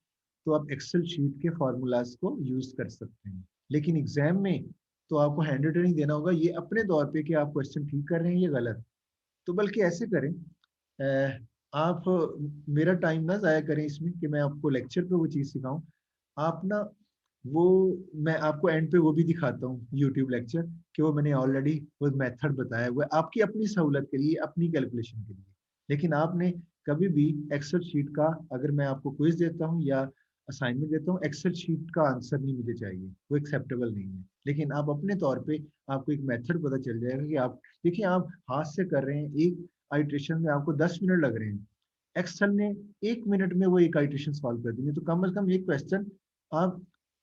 तो आप एक्सेल शीट के फॉर्मूलाज को यूज कर सकते हैं। लेकिन एग्जाम में तो आपको हैंड रिटन देना होगा, ये अपने तौर पे कि आप क्वेश्चन ठीक कर रहे हैं या गलत। तो बल्कि ऐसे करें, आप मेरा टाइम ना ज़ाया करें इसमें कि मैं आपको लेक्चर पे वो चीज़ सिखाऊं। आप ना वो, मैं आपको एंड पे वो भी दिखाता हूँ यूट्यूब लेक्चर, कि वो मैंने ऑलरेडी वो मेथड बताया हुआ है आपकी अपनी सहूलत के लिए, अपनी कैलकुलेशन के लिए। लेकिन आपने कभी भी एक्सेल शीट का, अगर मैं आपको क्विज देता हूँ या असाइनमेंट देता हूँ, एक्सेल शीट का आंसर नहीं मुझे चाहिए, वो एक्सेप्टेबल नहीं है। लेकिन आप अपने तौर पे आपको एक मेथड पता चल जाएगा कि आप देखिए आप हाथ से कर रहे हैं, एक आइट्रेशन में आपको 10 मिनट लग रहे हैं, एक्सेल ने 1 मिनट में वो एक आइट्रेशन सॉल्व कर देंगे। तो कम से कम एक क्वेश्चन आप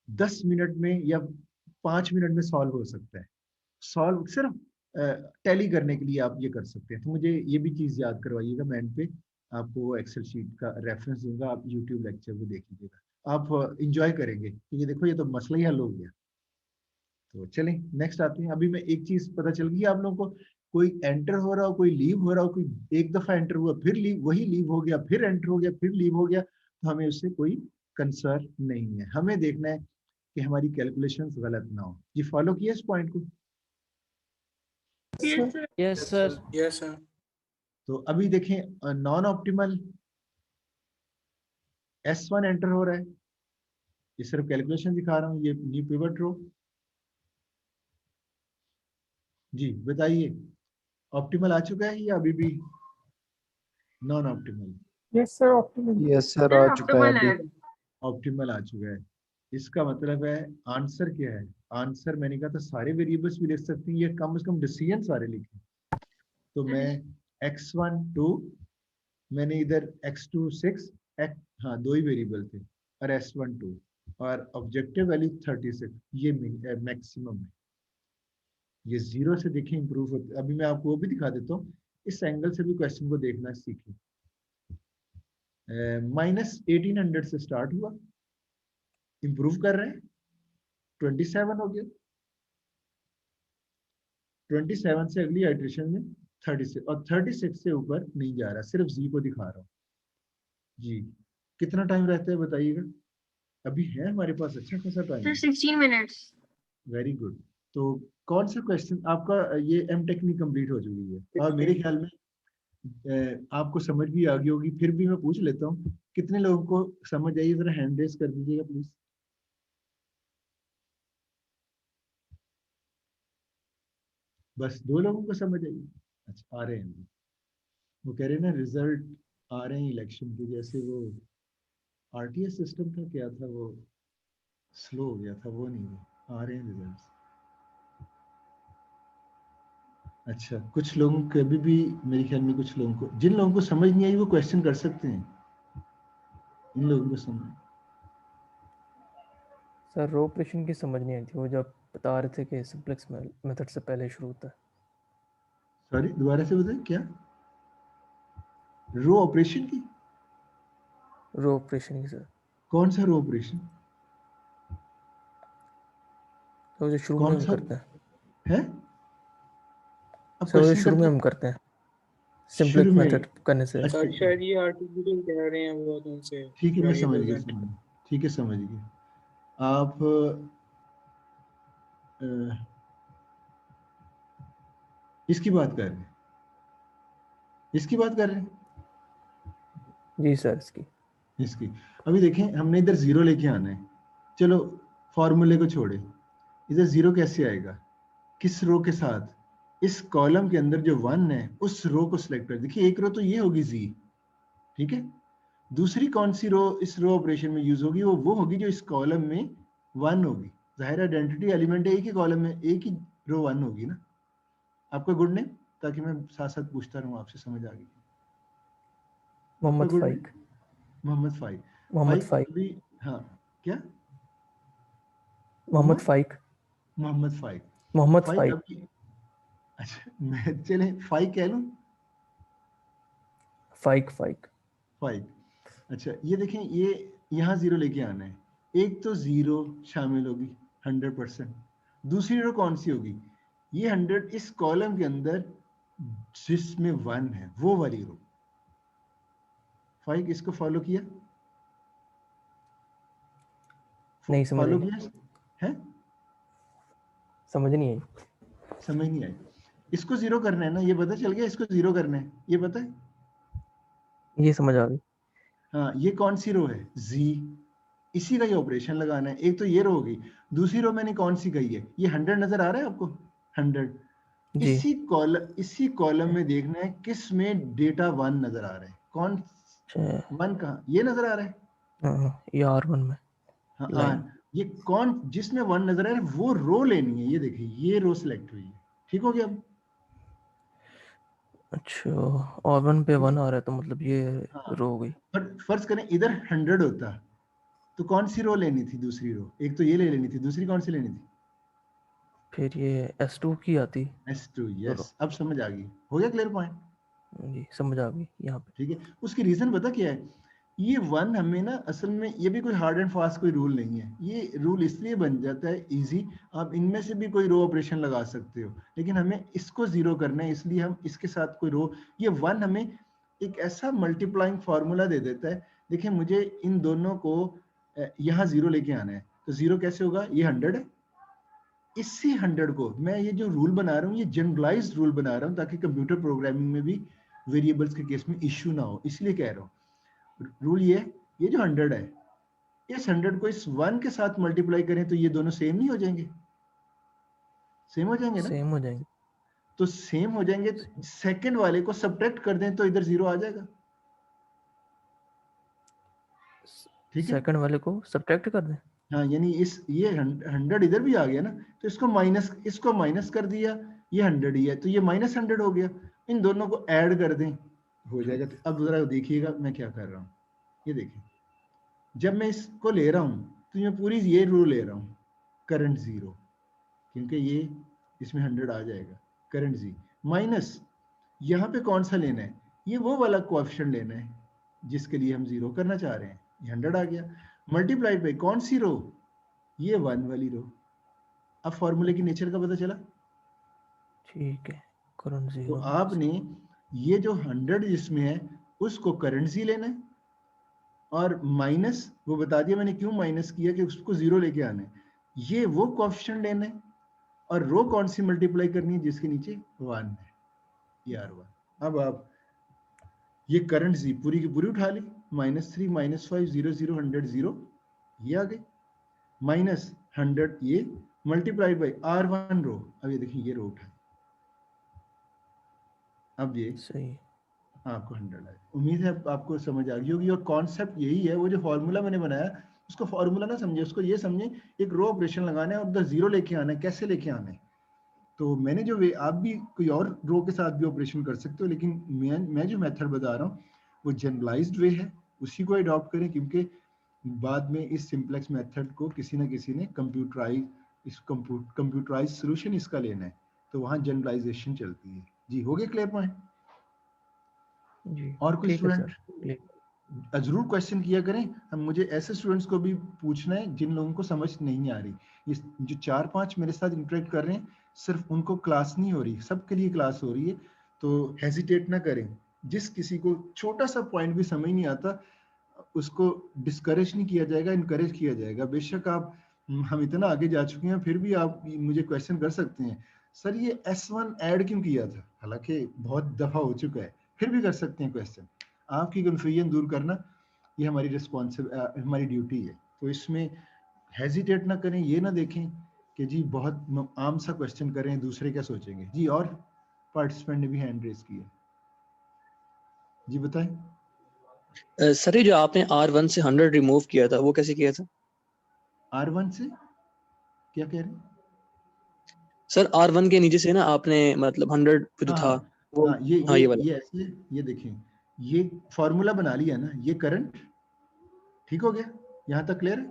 10 मिनट में या 5 मिनट में सॉल्व हो सकता है। सॉल्व सिर्फ टैली करने के लिए आप ये कर सकते हैं। तो मुझे ये भी चीज़ याद करवाइएगा, मैं एंड पे आपको एक्सेल शीट का रेफरेंस दूंगा, आप यूट्यूब लेक्चर को देख लीजिएगा, आप इंजॉय करेंगे, क्योंकि देखो ये तो मसला ही हल हो गया। तो चलें नेक्स्ट आते हैं। अभी मैं एक चीज पता चल गई आप लोगों को, कोई एंटर हो रहा हो, कोई लीव हो रहा हो, कोई एक दफा एंटर हुआ फिर लीव, वही लीव हो गया, फिर एंटर हो गया, फिर लीव हो गया, तो हमें उससे कोई कंसर्न नहीं है। हमें देखना है कि हमारी कैलकुलेशंस गलत ना हो। ये फॉलो किया इस पॉइंट को? Yes sir. Yes sir. तो अभी देखें नॉन ऑप्टिमल S1 एंटर हो रहा है, ये सिर्फ कैलकुलेशन दिखा रहा हूँ, ये न्यू पिवट रो। जी बताइए, ऑप्टिमल आ चुका है या अभी भी non optimal? Yes sir, optimal. Yes sir आ चुका है ऑप्टिमल अभी। है। ऑप्टिमल आ चुका है। इसका मतलब है आंसर क्या है? आंसर मैंने कहा था सारे वेरिएबल्स भी लिख सकते हैं, ये कम से कम डिसीजन सारे लिखे। तो मैं x1 2, मैंने इधर x2 6, हाँ 2 ही वेरिएबल थे, और s1 2, और ऑब्जेक्टिव वैल्यू 36, ये मैक्सिमम है। ये 0 से देखें इंप्रूव होते। अभी मैं आपको वो भी दिखा देता हूँ, इस एंगल से भी क्वेश्चन को देखना सीखें। -1800 से स्टार्ट हुआ, इंप्रूव कर रहे हैं, 27 हो गया, 27 से अगली आइट्रेशन में 36, और 36 से ऊपर नहीं जा रहा, सिर्फ जी को दिखा रहा हूँ। जी कितना टाइम रहता है बताइएगा? अभी है हमारे पास अच्छा खासा sir time. 16 minutes. Very good. तो कौन सा क्वेश्चन आपका, ये एम टेक्निक कंप्लीट हो चुकी है, और मेरे ख्याल में आपको समझ भी आ गई होगी, फिर भी मैं पूछ लेता हूँ, कितने लोगों को समझ आई? जरा हैंड रेज कर दीजिएगा प्लीज। बस 2 लोगों को समझ आई? अच्छा, आ रहे हैं, वो कह रहे हैं ना रिजल्ट आ रहे हैं इलेक्शन के, जैसे वो आरटीएस सिस्टम का क्या था, वो स्लो हो गया था, वो नहीं आ रहे हैं रिजल्ट्स। अच्छा, कुछ लोगों के अभी भी, मेरे ख्याल में कुछ लोगों को, जिन लोगों को समझ नहीं आई वो क्वेश्चन कर सकते हैं, इन लोगों को समझ। सर रो ऑपरेशन की समझ नहीं आई थी, वो जब बता रहे थे कि सिंप्लेक्स मेथड से पहले शुरू होता है। सॉरी दोबारा से बताएं क्या? रो ऑपरेशन की? रो ऑपरेशन की सर। कौन सा रो ऑपरेशन? तो जो शुरू में कौन हम सा करते हैं है? अब सर, वो जो क्वेश्चन शुरू में करते हम करते हैं। सिंपलेक्स में मेथड करने से। अच्छा, शायद ये आर्टिफिशियल कह रहे हैं वो उनसे ठीक है, मैं समझ वेरिएबल गया, ठीक है, समझ गया। आप इसकी बात कर रहे हैं, इसकी बात कर रहे हैं, जी सर इसकी। अभी देखें, हमने इधर जीरो लेके आना है। चलो फॉर्मूले को छोड़े, इधर जीरो कैसे आएगा, किस रो के साथ? इस कॉलम के अंदर जो 1 है उस रो को सिलेक्ट कर। देखिए एक रो तो ये होगी जी, ठीक है। दूसरी कौन सी रो इस रो ऑपरेशन में यूज होगी? वो होगी जो इस कॉलम में 1 होगी। जाहिर आइडेंटिटी एलिमेंट है, एक ही कॉलम में एक ही रो 1 होगी ना। आपका गुड नेम, ताकि मैं साथ साथ पूछता रहूं, आपसे समझ आ गई। मोहम्मद good फाइक। मोहम्मद फाइक। मोहम्मद फाइक। अभी हाँ, क्या? मोहम्मद फाइक। मोहम्मद फाइक। मोहम्मद फाइक फाइक। आपकी, अच्छा मैं चले फाइक कह लूं? फाइक फाइक। फाइक। अच्छा ये देखें, ये यहाँ जीरो लेके आना है। एक तो जीरो शामिल होगी 100%। दूसरी रो कौन सी होगी? ये 100 इस कॉलम के अंदर जिसमें 1 है वो वाली रो। फाइक इसको फॉलो किया? नहीं समझ फॉलो आई। किया है? समझ नहीं आई। समझ नहीं आई। इसको जीरो करना है ना, ये पता चल गया, इसको जीरो करना है, ये पता है। ये समझ आ गई। हाँ, ये कौन सी रो है? जी। इसी का ये ऑपरेशन लगाना है। एक तो ये रो होगी, दूसरी रो मैंने कौन सी कही है? ये 100 नजर आ रहा है आपको? 100 जी। इसी कॉलम में देखना है किस में डेटा 1 नजर आ रहा है। कौन 1 कहाँ? ये नजर आ रहा है। हाँ, ये R1 में हाँ लाइन। ये कौन जिसमें 1 नजर आ रहा है वो रो लेनी है। ये देखिए ये रो सिलेक्ट हुई है। ठीक हो गया अब? अच्छा, R1 पे 1 आ रहा है तो मतलब ये हाँ, रो हो गई। पर फर्ज करें इधर 100 होता तो कौन सी रो लेनी थी? दूसरी रो। एक तो ये ले लेनी थी, दूसरी कौन सी लेनी थी? फिर ये S2 की आती। S2। यस, अब समझ आ गई। हो गया क्लियर पॉइंट? जी समझ आ गई यहाँ पे। ठीक है। उसकी रीजन पता क्या है? ये 1 हमें ना, असल में ये भी कोई हार्ड एंड फास्ट कोई रूल नहीं है। ये रूल इसलिए बन जाता है इजी, आप इनमें से भी कोई रो ऑपरेशन लगा सकते हो, लेकिन हमें इसको जीरो करना है, इसलिए हम इसके साथ कोई रो। ये 1 हमें एक ऐसा मल्टीप्लाइंग फार्मूला दे देता है। देखिए मुझे इन दोनों को यहाँ जीरो लेके आना है, तो जीरो कैसे होगा? ये 100 है, इसी 100 को मैं ये जो रूल बना रहा हूँ, ये जनरलाइज्ड रूल बना रहा हूँ ताकि कंप्यूटर प्रोग्रामिंग में भी वेरिएबल्स के केस में इश्यू ना हो, इसलिए कह रहा हूँ। रूल ये जो 100 है, इस 100 को इस 1 के साथ मल्टीप्लाई करें तो ये दोनों सेम नहीं हो जाएंगे? सेम हो जाएंगे ना? सेम हो जाएंगे। तो सेम हो जाएंगे तो सेकंड वाले को सब्ट्रैक्ट कर दें तो इधर जीरो आ जाएगा। ठीक है, सेकंड वाले को सब्ट्रैक्ट कर दें। हाँ, यानी ये 100 इधर भी आ गया ना, तो इसको माइनस कर दिया, ये 100 ही है तो ये -100 हो गया। इन दोनों को ऐड कर दें, हो जाएगा। तो अब जरा देखिएगा मैं क्या कर रहा हूँ। ये देखिए, जब मैं इसको ले रहा हूँ तो मैं पूरी ये रो ले रहा हूँ, करंट 0, क्योंकि ये इसमें 100 आ जाएगा, करंट 0 माइनस यहाँ पे कौन सा लेना है? ये वो वाला कोएफिशिएंट लेना है जिसके लिए हम 0 करना चाह रहे हैं। ये 100 आ गया, मल्टीप्लाई पे कौन सी रो? ये 1 वाली रो। अब फॉर्मूले की नेचर का पता चला? ठीक है, करंट तो 0। आपने ये जो 100 जिसमें है उसको करंट 0 लेना है, और माइनस वो बता दिया मैंने क्यों माइनस किया, कि उसको 0 लेके आना है। ये वो कोएफिशिएंट लेना है, और रो कौन सी मल्टीप्लाई करनी है? जिसके नीचे 1 है, ये R1। अब आप ये करंट 0 पूरी की पूरी उठा ली, -3 -5 0 0 100 0, ये आ गई, माइनस 100 ये, मल्टीप्लाई बाई R1 रो। अब ये देखिए ये रो उठा, अब ये सही। आपको 100 आए। उम्मीद है आपको समझ आ गई होगी। और कॉन्सेप्ट यही है, वो जो फॉर्मूला मैंने बनाया उसको फॉर्मूला ना समझे, उसको ये समझे एक रो ऑपरेशन लगाना है और उधर 0 लेके आना है। कैसे लेके आना है? तो मैंने जो वे, आप भी कोई और रो के साथ भी ऑपरेशन कर सकते हो, लेकिन मैं जो मेथड बता रहा हूँ वो जनरलाइज्ड वे है, उसी को अडॉप्ट करें, क्योंकि बाद में इस सिंपलेक्स मेथड को किसी ना किसी ने कंप्यूटराइज सोल्यूशन इसका लेना है, तो वहाँ जनरलाइजेशन चलती है। जी हो गया क्लियर पॉइंट? जी और कोई ठीक है स्टूडेंट? सर। जरूर क्वेश्चन किया करें, हम मुझे ऐसे स्टूडेंट्स को भी पूछना है जिन लोगों को समझ नहीं आ रही। ये जो 4-5 मेरे साथ इंटरेक्ट कर रहे हैं, सिर्फ उनको क्लास नहीं हो रही, सबके लिए क्लास हो रही है। तो हेजिटेट ना करें। जिस किसी को छोटा सा पॉइंट भी समझ नहीं आता उसको डिस्करेज नहीं किया जाएगा, इनकरेज किया जाएगा। बेशक आप हम इतना आगे जा चुके हैं फिर भी आप मुझे क्वेश्चन कर सकते हैं, सर ये S1 ऐड क्यों किया था, हालांकि बहुत दफा हो चुका है, फिर भी कर सकते हैं क्वेश्चन। आपकी कंफ्यूजन दूर करना ये हमारी हमारी ड्यूटी है। तो इसमें हेजिटेट ना करें, ये ना देखें कि जी बहुत आम सा क्वेश्चन करें दूसरे क्या सोचेंगे। जी और पार्टिसिपेंट ने भी हैंड रेज किया, जी बताएं। सर ये जो आपने R1 से 100 रिमूव किया था वो कैसे किया था? R1 से क्या कह रहे हैं सर R1 के नीचे से ना आपने मतलब 100 जो था वो, हाँ, ये हाँ ये ये वाला। ये ऐसे, ये देखें, ये फॉर्मूला बना लिया ना, ये करंट ठीक हो गया, यहाँ तक क्लियर है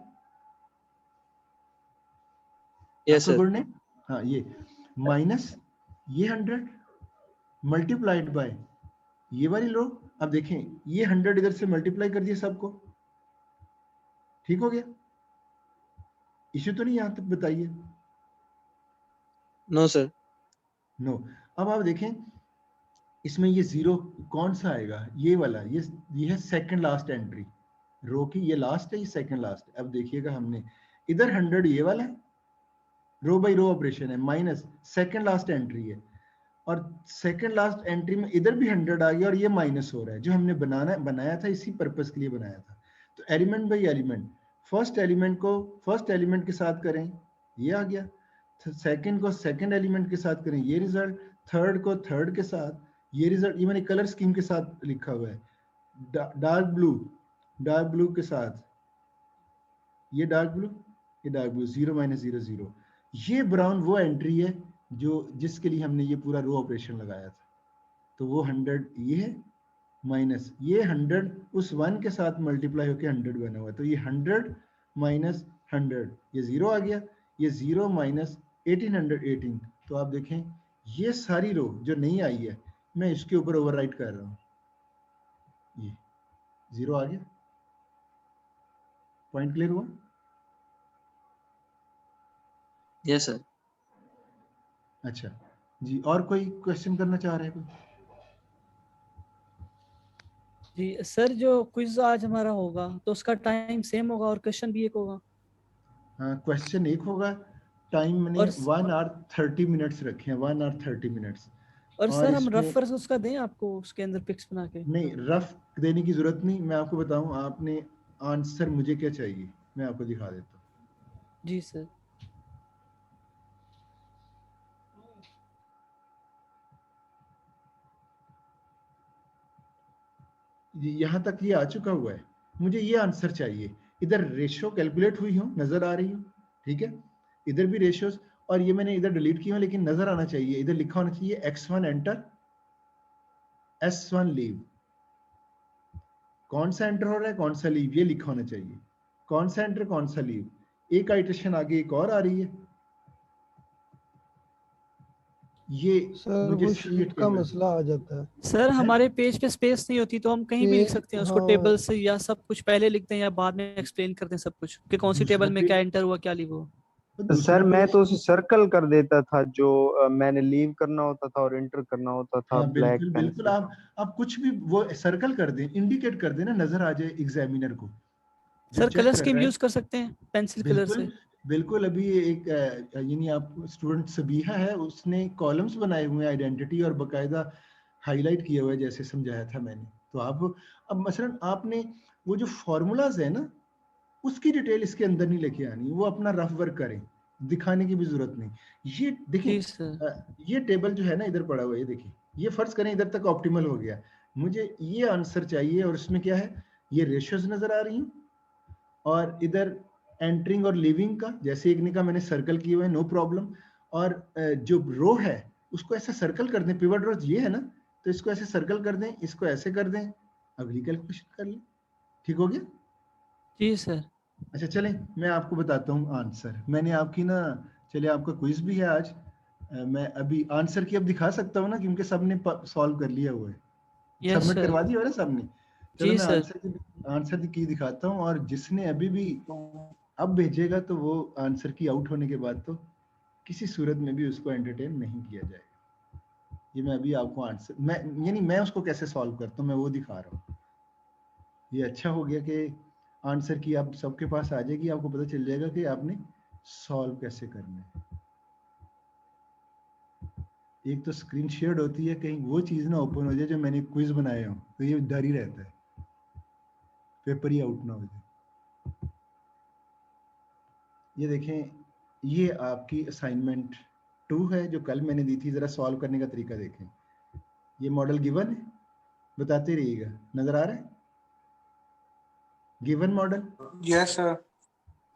यस आपका सर। गुड ने? हाँ, ये माइनस ये 100 मल्टीप्लाइड बाय ये वाली लो। अब देखें ये 100 इधर से मल्टीप्लाई कर दिया सबको, ठीक हो गया, इश्यू तो नहीं यहाँ तक बताइए। No sir. नो। अब आप देखें इसमें ये जीरो कौन सा आएगा, ये वाला, ये है सेकंड लास्ट एंट्री, रो की ये लास्ट है, ये सेकंड लास्ट है। अब देखिएगा हमने इधर 100 ये वाला है, रो बाई रो ऑपरेशन है, माइनस सेकंड लास्ट एंट्री है, और सेकंड लास्ट एंट्री में इधर भी 100 आ गया और ये माइनस हो रहा है। जो हमने बनाया था इसी पर्पस के लिए बनाया था। तो element by element, first element को फर्स्ट एलिमेंट के साथ करें, ये आ गया, सेकंड को सेकंड एलिमेंट के साथ करें, ये रिजल्ट, थर्ड को थर्ड के साथ, ये रिजल्ट। ये मैंने कलर स्कीम के साथ लिखा हुआ है, डार्क ब्लू के साथ, ये डार्क ब्लू, ये डार्क ब्लू, 0 - 0 0। ये ब्राउन वो एंट्री है जो जिसके लिए हमने ये पूरा रो ऑपरेशन लगाया था। तो वो 100 ये है, माइनस ये 100 उस 1 के साथ मल्टीप्लाई होकर 100 बना हुआ है। तो ये 100 माइनस 100, ये 0 आ गया, ये 0 माइनस 1818। तो आप देखें ये सारी रो जो नहीं आई है मैं इसके ऊपर ओवरराइट कर रहा हूँ, ये 0 आ गया। पॉइंट क्लियर हुआ? Yes sir. अच्छा जी, और कोई क्वेश्चन करना चाह रहे हैं कोई? जी सर, जो क्विज आज हमारा होगा तो उसका टाइम सेम होगा और क्वेश्चन भी एक होगा? हाँ, क्वेश्चन एक होगा, टाइम मैंने और 1 आवर 30 मिनट्स रखे हैं, 1 आवर 30 मिनट्स। और सर हम इसमें रेफरेंस उसका दें आपको, उसके अंदर पिक्स बना के? नहीं, रफ देने की जरूरत नहीं, मैं आपको बताऊं आपने आंसर मुझे क्या चाहिए मैं आपको दिखा देता हूँ। जी सर। यहाँ तक ये आ चुका हुआ है, मुझे ये आंसर चाहिए। इधर रेशियो कैलकुलेट हुई हो, नजर आ रही हो, ठीक है, इधर भी रेशियोज, और ये मैंने इधर डिलीट किया लेकिन नजर आना चाहिए, इधर लिखा होना चाहिए x1 एंटर, S1 लीव। कौन सा एंटर हो रहा है कौन सा लीव, ये लिखा होना चाहिए, कौन सा एंटर कौन सा लीव। एक आइटरेशन आगे एक और आ रही है, ये सर मुझे वो चाहिए शीट का टेबल। मसला आ जाता है। सर हमारे पेज पे स्पेस नहीं होती तो हम कहीं भी लिख सकते हैं उसको, हाँ। टेबल से, या सब कुछ पहले लिखते हैं या बाद में एक्सप्लेन करते हैं सब कुछ कि कौन सी दूसरा टेबल में पेज, क्या एंटर हुआ क्या लीव हुआ। सर मैं तो उसे सर्कल कर देता था, जो मैंने लीव करना होता था और एंटर करना होता था हाँ ब्लैक बिल्कुल पेन बिल्कुल, से। आप कुछ भी वो सर्कल कर दें, इंडिकेट कर देना, नजर आ जाए एग्जामिनर को जो सर चेक कलर कर स्कीम रहा है। यूज कर सकते हैं पेंसिल कलर से? बिल्कुल बिल्कुल, अभी एक यानी आप स्टूडेंट सबीहा है, उसने कॉलम्स बनाए हुए हैं आइडेंटिटी और बकायदा हाईलाइट किया हुआ है जैसे समझाया था मैंने। तो आप अब मसलन आपने वो जो फॉर्मूलाज है ना उसकी डिटेल इसके अंदर नहीं लेके आनी, वो अपना रफ वर्क करें, दिखाने की भी जरूरत नहीं। ये जी देखिए सर। ये टेबल जो है ना इधर पड़ा हुआ है, ये देखिए, ये फर्ज करें इधर तक ऑप्टिमल हो गया, मुझे ये आंसर चाहिए, और इसमें क्या है, ये रेशियोज नजर आ रही हैं, और इधर एंटरिंग और लीविंग का, जैसे एक ने कहा मैंने सर्कल किए हुए, नो प्रॉब्लम, और जो रो है उसको ऐसे सर्कल कर दें, पिवट रो ये है ना, तो इसको ऐसे सर्कल कर दें, इसको ऐसे कर दें, अगली कैलकुलेशन कर लें, ठीक हो गया? जी सर। अच्छा चलें मैं आपको बताता हूँ आंसर। मैंने आपकी ना, चलिए आपका क्विज भी है आज, मैं अभी आंसर की अब दिखा सकता हूँ ना, क्योंकि सबने सॉल्व कर लिया हुआ है, यस सबमिट सर। करवा दिया है ना सबने। चलो जी मैं सर। आंसर की की दिखाता हूँ, और जिसने अभी भी अब भेजेगा तो वो आंसर की आउट होने के बाद तो किसी सूरत में भी उसको एंटरटेन नहीं किया जाएगा। ये मैं अभी आपको आंसर मैं उसको कैसे सॉल्व करता हूँ मैं वो दिखा रहा हूँ। ये अच्छा हो गया कि आंसर की आप सबके पास आ जाएगी, आपको पता चल जाएगा कि आपने सॉल्व कैसे करना है। एक तो स्क्रीन शेयर्ड होती है, कहीं वो चीज ना ओपन हो जाए जो मैंने क्विज बनाया हो, तो ये डर ही रहता है पेपर ही आउट ना हो जाए। ये देखें, ये आपकी असाइनमेंट 2 है जो कल मैंने दी थी। जरा सॉल्व करने का तरीका देखें। ये मॉडल गिवन है, बताते रहिएगा। नजर आ रहा है? Given model, yes sir.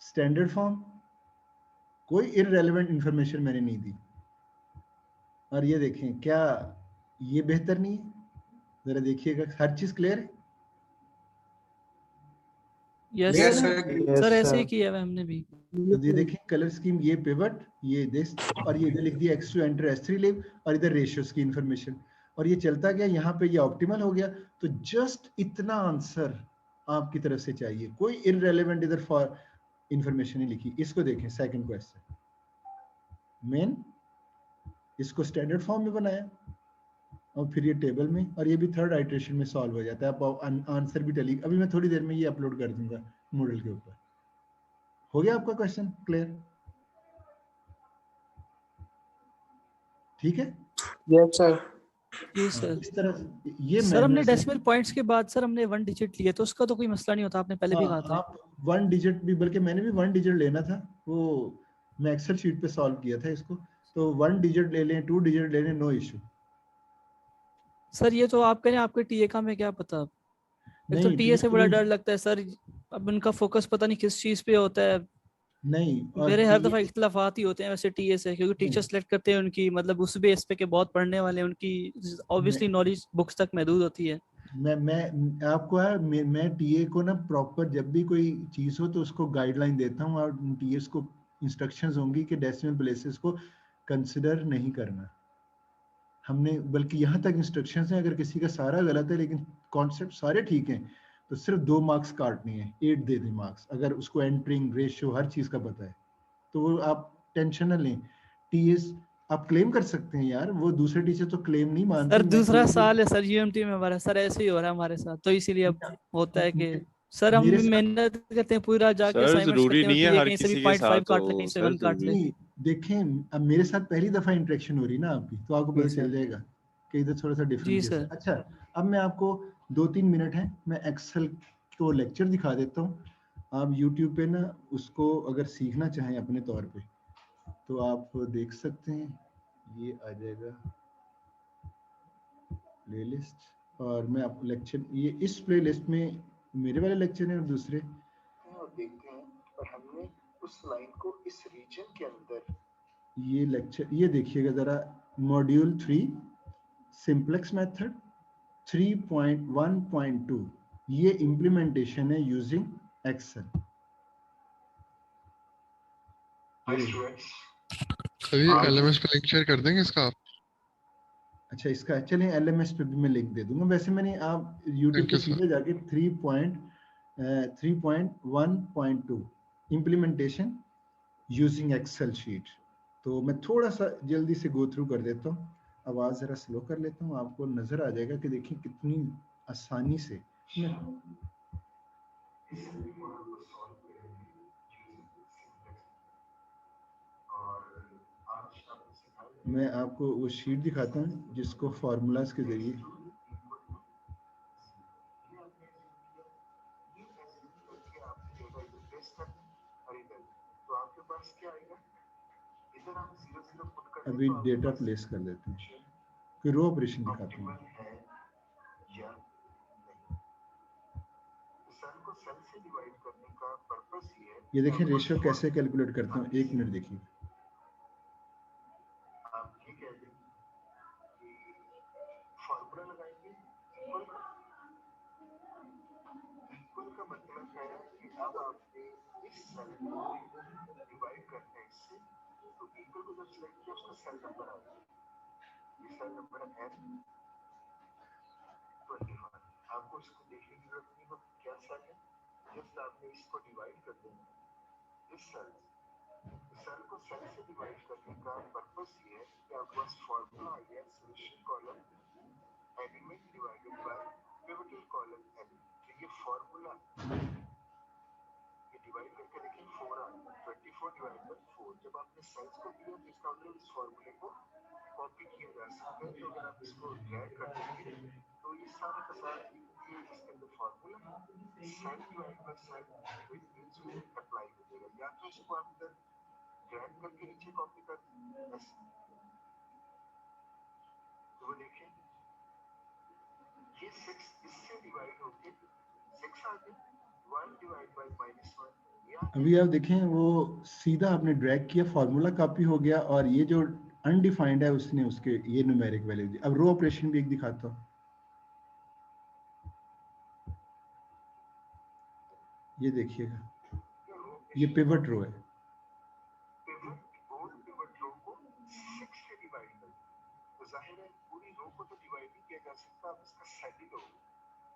Standard form, कोई इररेलेवेंट इंफॉर्मेशन मैंने नहीं दी। और ये देखें, क्या ये बेहतर नहीं है? जरा देखिएगा, हर चीज क्लियर है? यस Clear यस है? सर। सर ऐसे ही किया है हमने भी। तो ये देखें कलर स्कीम, ये पिवट, ये दिस, और ये इधर लिख दिया x2 एंटर s3 लिव, और इधर रेशियोज की इंफॉर्मेशन, और ये चलता गया। यहाँ पे ये ऑप्टिमल हो गया। तो जस्ट इतना आंसर आपकी तरफ से चाहिए, कोई इररेलेवेंट इधर फॉर इंफॉर्मेशन नहीं लिखी। इसको देखें, सेकंड क्वेश्चन मेन, इसको स्टैंडर्ड फॉर्म में बनाया और फिर ये टेबल में, और ये भी थर्ड आइटरेशन में सॉल्व हो जाता है। आप आंसर भी टली। अभी मैं थोड़ी देर में ये अपलोड कर दूंगा मूडल के ऊपर। हो गया आपका क्वेश्चन क्लियर? ठीक है? Yes sir. जी सर। इस तरह ये सर हमने मैनर्स है। डेसिमल पॉइंट्स के बाद सर हमने 1 डिजिट लिए, तो उसका तो कोई मसला नहीं होता, आपने पहले भी कहा था। आप 1 डिजिट भी, बल्कि मैंने भी 1 डिजिट लेना था, वो मैं एक्सेल शीट पे सॉल्व किया था इसको। तो 1 डिजिट ले लें, 2 डिजिट ले लें, नो इशू। सर ये तो आप करें, आपके टीए का मैं क्या पता। एक तो नहीं टीए से बड़ा टीए डर लगता है सर, अब उनका फोकस पता नहीं किस चीज पे होता है। नहीं, और मेरे हर दफा टीए इख्तलाफात ही होते हैं वैसे टीए से, क्योंकि टीचर सेलेक्ट करते हैं उनकी मतलब उस बेस पे के बहुत पढ़ने वाले, उनकी ऑब्वियसली नॉलेज बुक्स तक महदूद होती है। मैं आपको है, मैं टीए को ना प्रॉपर, जब भी कोई चीज हो तो उसको गाइडलाइन देता हूँ, और टीएस को इंस्ट्रक्शंस होंगी कि डेसिमल प्लेसेस को कंसिडर नहीं करना। हमने बल्कि यहाँ तक इंस्ट्रक्शंस हैं, अगर किसी का सारा गलत है लेकिन कॉन्सेप्ट सारे ठीक हैं, तो सिर्फ 2 मार्क्स काटने हैं, 8 दे दें मार्क्स, अगर उसको एंटरिंग रेशियो हर चीज का पता है। तो वो आप टेंशन ना लें। टीएस आप क्लेम कर सकते हैं यार, वो दूसरे टीचर तो क्लेम नहीं मानते। सर मैं दूसरा क्लेम साल है सर यूएमटी में हमारा, सर ऐसे ही हो रहा है हमारे साथ, तो इसीलिए अब होता है कि सर हम मेरे भी साथ मेहनत करते हैं पूरा, जाके सर असाइनमेंट्स जरूरी करते हैं, नहीं है टीए हर कहीं से भी किसी के 0.5 साथ काट ले, कहीं हो से सर, 1 काट ले। जरूरी नहीं, देखें अब मेरे साथ पहली दफा इंटरेक्शन हो रही ना आपकी, तो आपको जी पता चल सर। जाएगा कि इधर थोड़ा सा जी डिफरेंट है। सर। अच्छा, अब मैं आपको 2-3 मिनट है, मैं एक्सेल को लेक्चर दिखा देता हूँ। आप यूट्यूब पे ना उसको अगर सीखना चाहें अपने तौर पे, तो आप देख सकते हैं। ये आ जाएगा प्लेलिस्ट, और मैं आपको लेक्चर, ये इस प्लेलिस्ट में मेरे वाले लेक्चर हैं और दूसरे, और देखते हैं। और हमने उस लाइन को इस रीजन के अंदर, ये लेक्चर, ये देखिएगा जरा, मॉड्यूल 3 सिंप्लेक्स मेथड 3.1.2, ये इम्प्लीमेंटेशन है यूजिंग एक्सेल। सर ये एलएमएस पे लेक्चर कर देंगे इसका आप? अच्छा, इसका चलें एलएमएस पे भी मैं लिंक दे दूंगा। वैसे मैंने, आप यूट्यूब थैंक पे यू सर। सीधे जाके 3.1.2 इम्प्लीमेंटेशन यूजिंग एक्सेल शीट, तो मैं थोड़ा सा जल्दी से गो थ्रू कर देता हूँ। आवाज जरा स्लो कर लेता हूँ, आपको नजर आ जाएगा कि देखिए कितनी आसानी से मैं आपको वो शीट दिखाता हूँ जिसको फॉर्मूलाज के जरिए, अभी डेटा प्लेस कर देते हैं, फिर रो ऑपरेशन दिखाते हैं। ये देखें रेशियो कैसे कैलकुलेट करता हूँ, 1 मिनट देखिए। आपके पास फॉर्मूला आ गया solution column element divided by pivotal column element. तो ये फॉर्मूला ये डिवाइड करके देखिए 4 आ गया 24 डिवाइड बाय 4। जब आपने सेल्स को दिया तो इसका मतलब इस फॉर्मूले को कॉपी किया जा सकता है। तो अगर आप इसको ड्रैग कर देंगे तो ये सारा का सारा ये इसके अंदर formula cell divide by cell which means वो अप्लाई हो जाएगा। या तो इसको आप इधर ड्रैग करके नीचे कॉपी कर दें ऐसे। तो वो देखिए ये 6 इससे डिवाइड होके 6 आ गया 1 डिवाइड बाय -1। अभी आप देखें वो सीधा आपने ड्रैग किया, फॉर्मूला कॉपी हो गया और ये जो अनडिफाइंड है उसने उसके ये न्यूमेरिक वैल्यू दी। अब रो ऑपरेशन भी एक दिखाता हूँ। ये देखिएगा ये पिवट रो है। पिवट रो को 6 से डिवाइड कर तो जाहिर है पूरी रो को तो डिवाइड नहीं किया जा सकता, आप इसका सेल ही लो।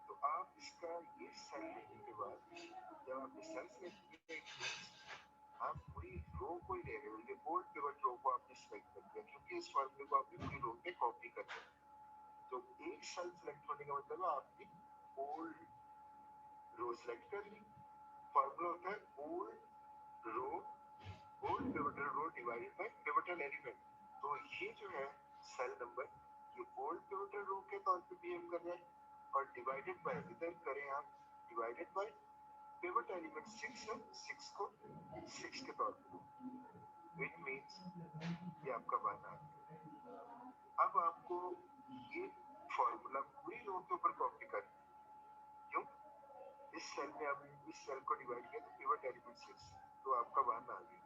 तो आप इसका ये सेल लेने के बाद जब आप सेल सेलेक्ट किए आप पूरी रो को ही ले रहे हो। ये ओल्ड पिवट रो को आपने सेलेक्ट कर दिया क्योंकि इस फॉर्मूले को आपने पूरी रो पे कॉपी कर दिया। तो एक सेल सेलेक्ट होने का मतलब आपने ओल्ड रो सेलेक्ट कर ली। फॉर्मूला होता है old row old pivotal row divided by pivotal element. तो ये जो है सेल नंबर ये ओल्ड पिवटल रो के तौर पे बिहेव कर रहा है और डिवाइडेड बाय इधर करें आप डिवाइडेड बाय पिवट एलिमेंट 6 है 6 को 6 के तौर पे व्हिच मींस ये आपका बना है। अब आपको ये फॉर्मूला पूरी रो के ऊपर कॉपी कर क्यों इस सेल में आप इस सेल को डिवाइड किया तो पिवट एलिमेंट 6 तो आपका वन आ गया।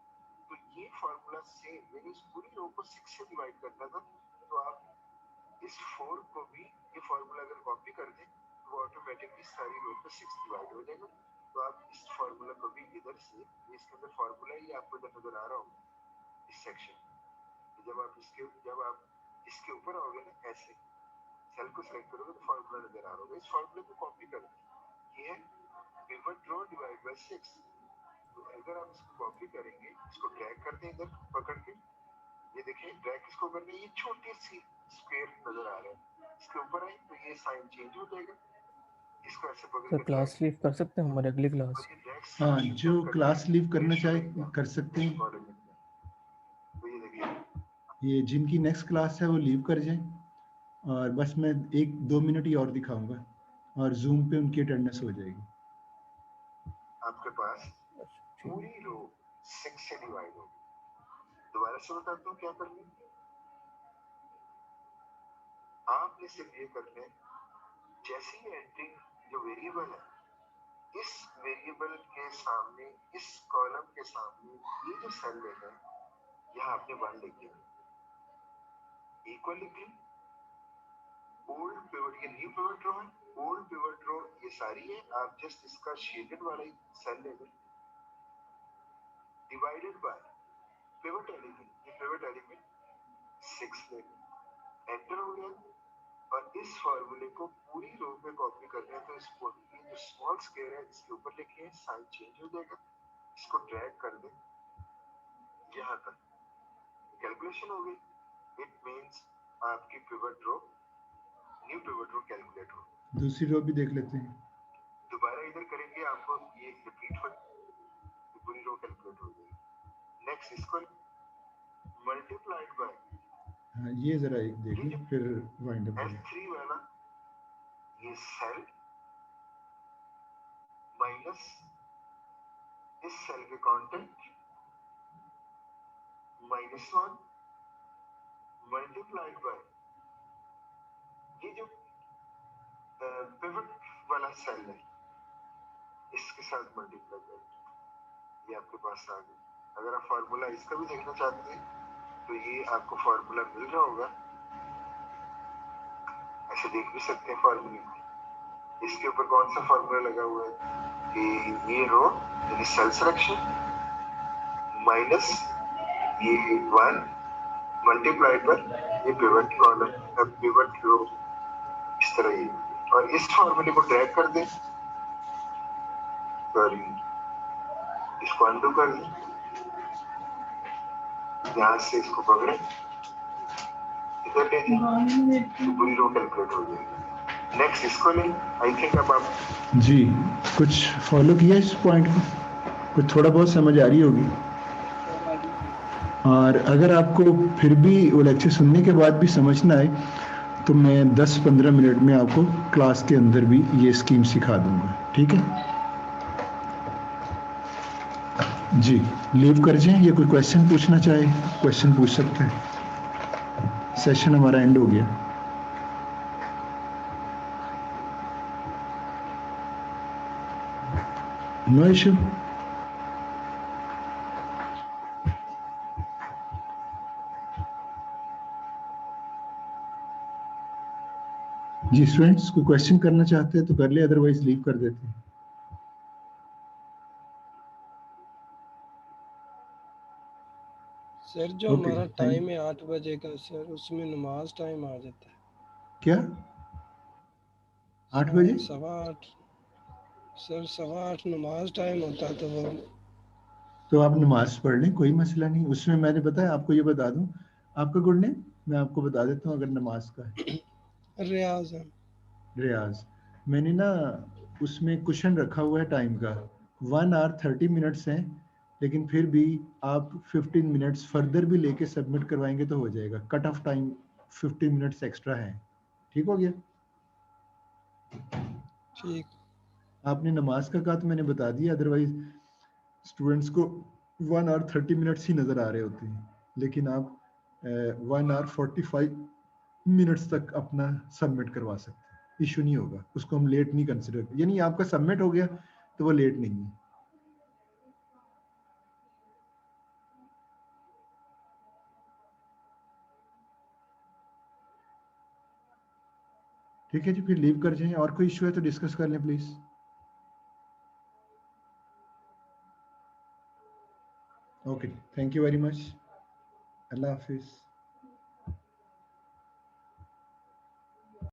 तो ये फॉर्मूला सेम यानी इस पूरी रो को 6 से डिवाइड करना था तो आप इस 4 को भी ये फॉर्मूला अगर कॉपी कर दें तो वो ऑटोमेटिकली सारी रो पे 6 डिवाइड हो जाएगा। तो आप इस फॉर्मूला को भी इधर से इसके अंदर फॉर्मूला ही आपको इधर नजर आ रहा होगा इस सेक्शन में। जब आप इसके ऊपर आओगे ना ऐसे सेल को सेलेक्ट करोगे तो फॉर्मूला नजर आ रहा होगा। इस फॉर्मूले को कॉपी कर दें ये है पिवट रो डिवाइड बाय 6। तो अगर आप इसको कॉपी करेंगे इसको ड्रैग कर दें इधर पकड़ के ये देखिए ड्रैग किसको करना है ये छोटी सी स्क्वायर नजर आ रहा है इसके ऊपर आए तो ये साइन चेंज हो जाएगा। इसको ऐसे पकड़ सर के क्लास लीव कर सकते हैं हमारी अगली क्लास? हाँ जो क्लास लीव करना चाहे कर सकते हैं। तो ये देखिए ये जिनकी नेक्स्ट क्लास है वो लीव कर जाएं और बस मैं 1-2 मिनट ही और दिखाऊंगा और जूम पे उनकी अटेंडेंस हो जाएगी। आपके पास पूरी रो 6 से डिवाइड होगी। दोबारा से बताता हूँ क्या करना है। आपने सिर्फ ये करना है जैसे ही एंट्री जो वेरिएबल है इस वेरिएबल के सामने इस कॉलम के सामने ये जो सेल लेना है यहाँ आपने 1 लिख दिया इक्वल लिख ली। ओल्ड पिवट ये न्यू पिवट रो है ओल्ड पिवट रो ये सारी है आप जस्ट इसका शेडेड वाला ही सेल ले लें डिवाइडेड बाय पिवट एलिमेंट ये पिवट एलिमेंट 6 ले एंटर हो गया। और इस फॉर्मूले को पूरी रो पे कॉपी करना है तो इसको ये जो स्मॉल स्क्वायर है इसके ऊपर लिखिए साइन चेंज हो जाएगा। इसको ड्रैग कर दें यहाँ तक कैलकुलेशन हो गई। इट मींस आपकी पिवट रो न्यू पिवट रो कैलकुलेट हो। दूसरी रो भी देख लेते हैं। दोबारा इधर करेंगे आपको ये रिपीट हो पूरी रो कैलकुलेट हो जाएगी। नेक्स्ट इसको मल्टीप्लाइड बाय हाँ ये जरा एक देखिए फिर वाइंड अप करें। S3 वाला ये सेल माइनस इस सेल के कंटेंट -1 मल्टीप्लाइड बाय ये जो पिवट वाला सेल है इसके साथ मल्टीप्लाई कर ये आपके पास आ गया। अगर आप फार्मूला इसका भी देखना चाहते हैं तो ये आपको फार्मूला मिल रहा होगा ऐसे देख भी सकते हैं फार्मूले को। इसके ऊपर कौन सा फार्मूला लगा हुआ है कि ये रो यानी सेल सिलेक्शन माइनस ये 1 मल्टीप्लाइड बाय ये पिवट कॉलम पिवट रो इस तरह ये और इस फार्मूले को ड्रैग कर दें सॉरी इसको अनडू कर दें यहाँ से इसको पकड़े देते हैं तो पूरी रो कैलकुलेट हो जाएगी। नेक्स्ट इसको लें। आई थिंक अब आप जी कुछ फॉलो किया इस पॉइंट को, कुछ थोड़ा बहुत समझ आ रही होगी। और अगर आपको फिर भी वो लेक्चर सुनने के बाद भी समझना है तो मैं 10-15 मिनट में आपको क्लास के अंदर भी ये स्कीम सिखा दूंगा, ठीक है जी। लीव कर जाएं या कोई क्वेश्चन पूछना चाहे क्वेश्चन पूछ सकते हैं। सेशन हमारा एंड हो गया। No issue. जी स्टूडेंट्स कोई क्वेश्चन करना चाहते हैं तो कर ले, अदरवाइज लीव कर देते हैं। सर जो Okay, हमारा thank- टाइम है 8 बजे का सर, उसमें नमाज टाइम आ जाता है क्या 8 बजे? 8:15 सर, 8:15 नमाज टाइम होता है तो वो तो आप नमाज पढ़ लें, कोई मसला नहीं। उसमें मैंने बताया आपको, ये बता दूं आपका गुड नेम मैं आपको बता देता हूँ। अगर नमाज का है रियाज है। रियाज, मैंने ना उसमें क्वेश्चन रखा हुआ है टाइम का 1 आवर 30 मिनट्स हैं, लेकिन फिर भी आप 15 मिनट्स फर्दर भी लेके सबमिट करवाएंगे तो हो जाएगा। Cut off time 15 minutes extra है, ठीक हो गया। ठीक। आपने नमाज का कहा तो मैंने बता दिया, अदरवाइज स्टूडेंट्स को 1 आवर 30 मिनट्स ही नज़र आ रहे होते हैं, लेकिन आप 1 आवर 45 मिनट्स तक अपना सबमिट करवा सकते हैं, इशू नहीं होगा। उसको हम लेट नहीं कंसिडर, यानी आपका सबमिट हो गया तो वो लेट नहीं है। ठीक है जी, फिर लीव कर जाएं। और कोई इशू है तो डिस्कस कर लें please. Okay, thank you very much. Allah Hafiz.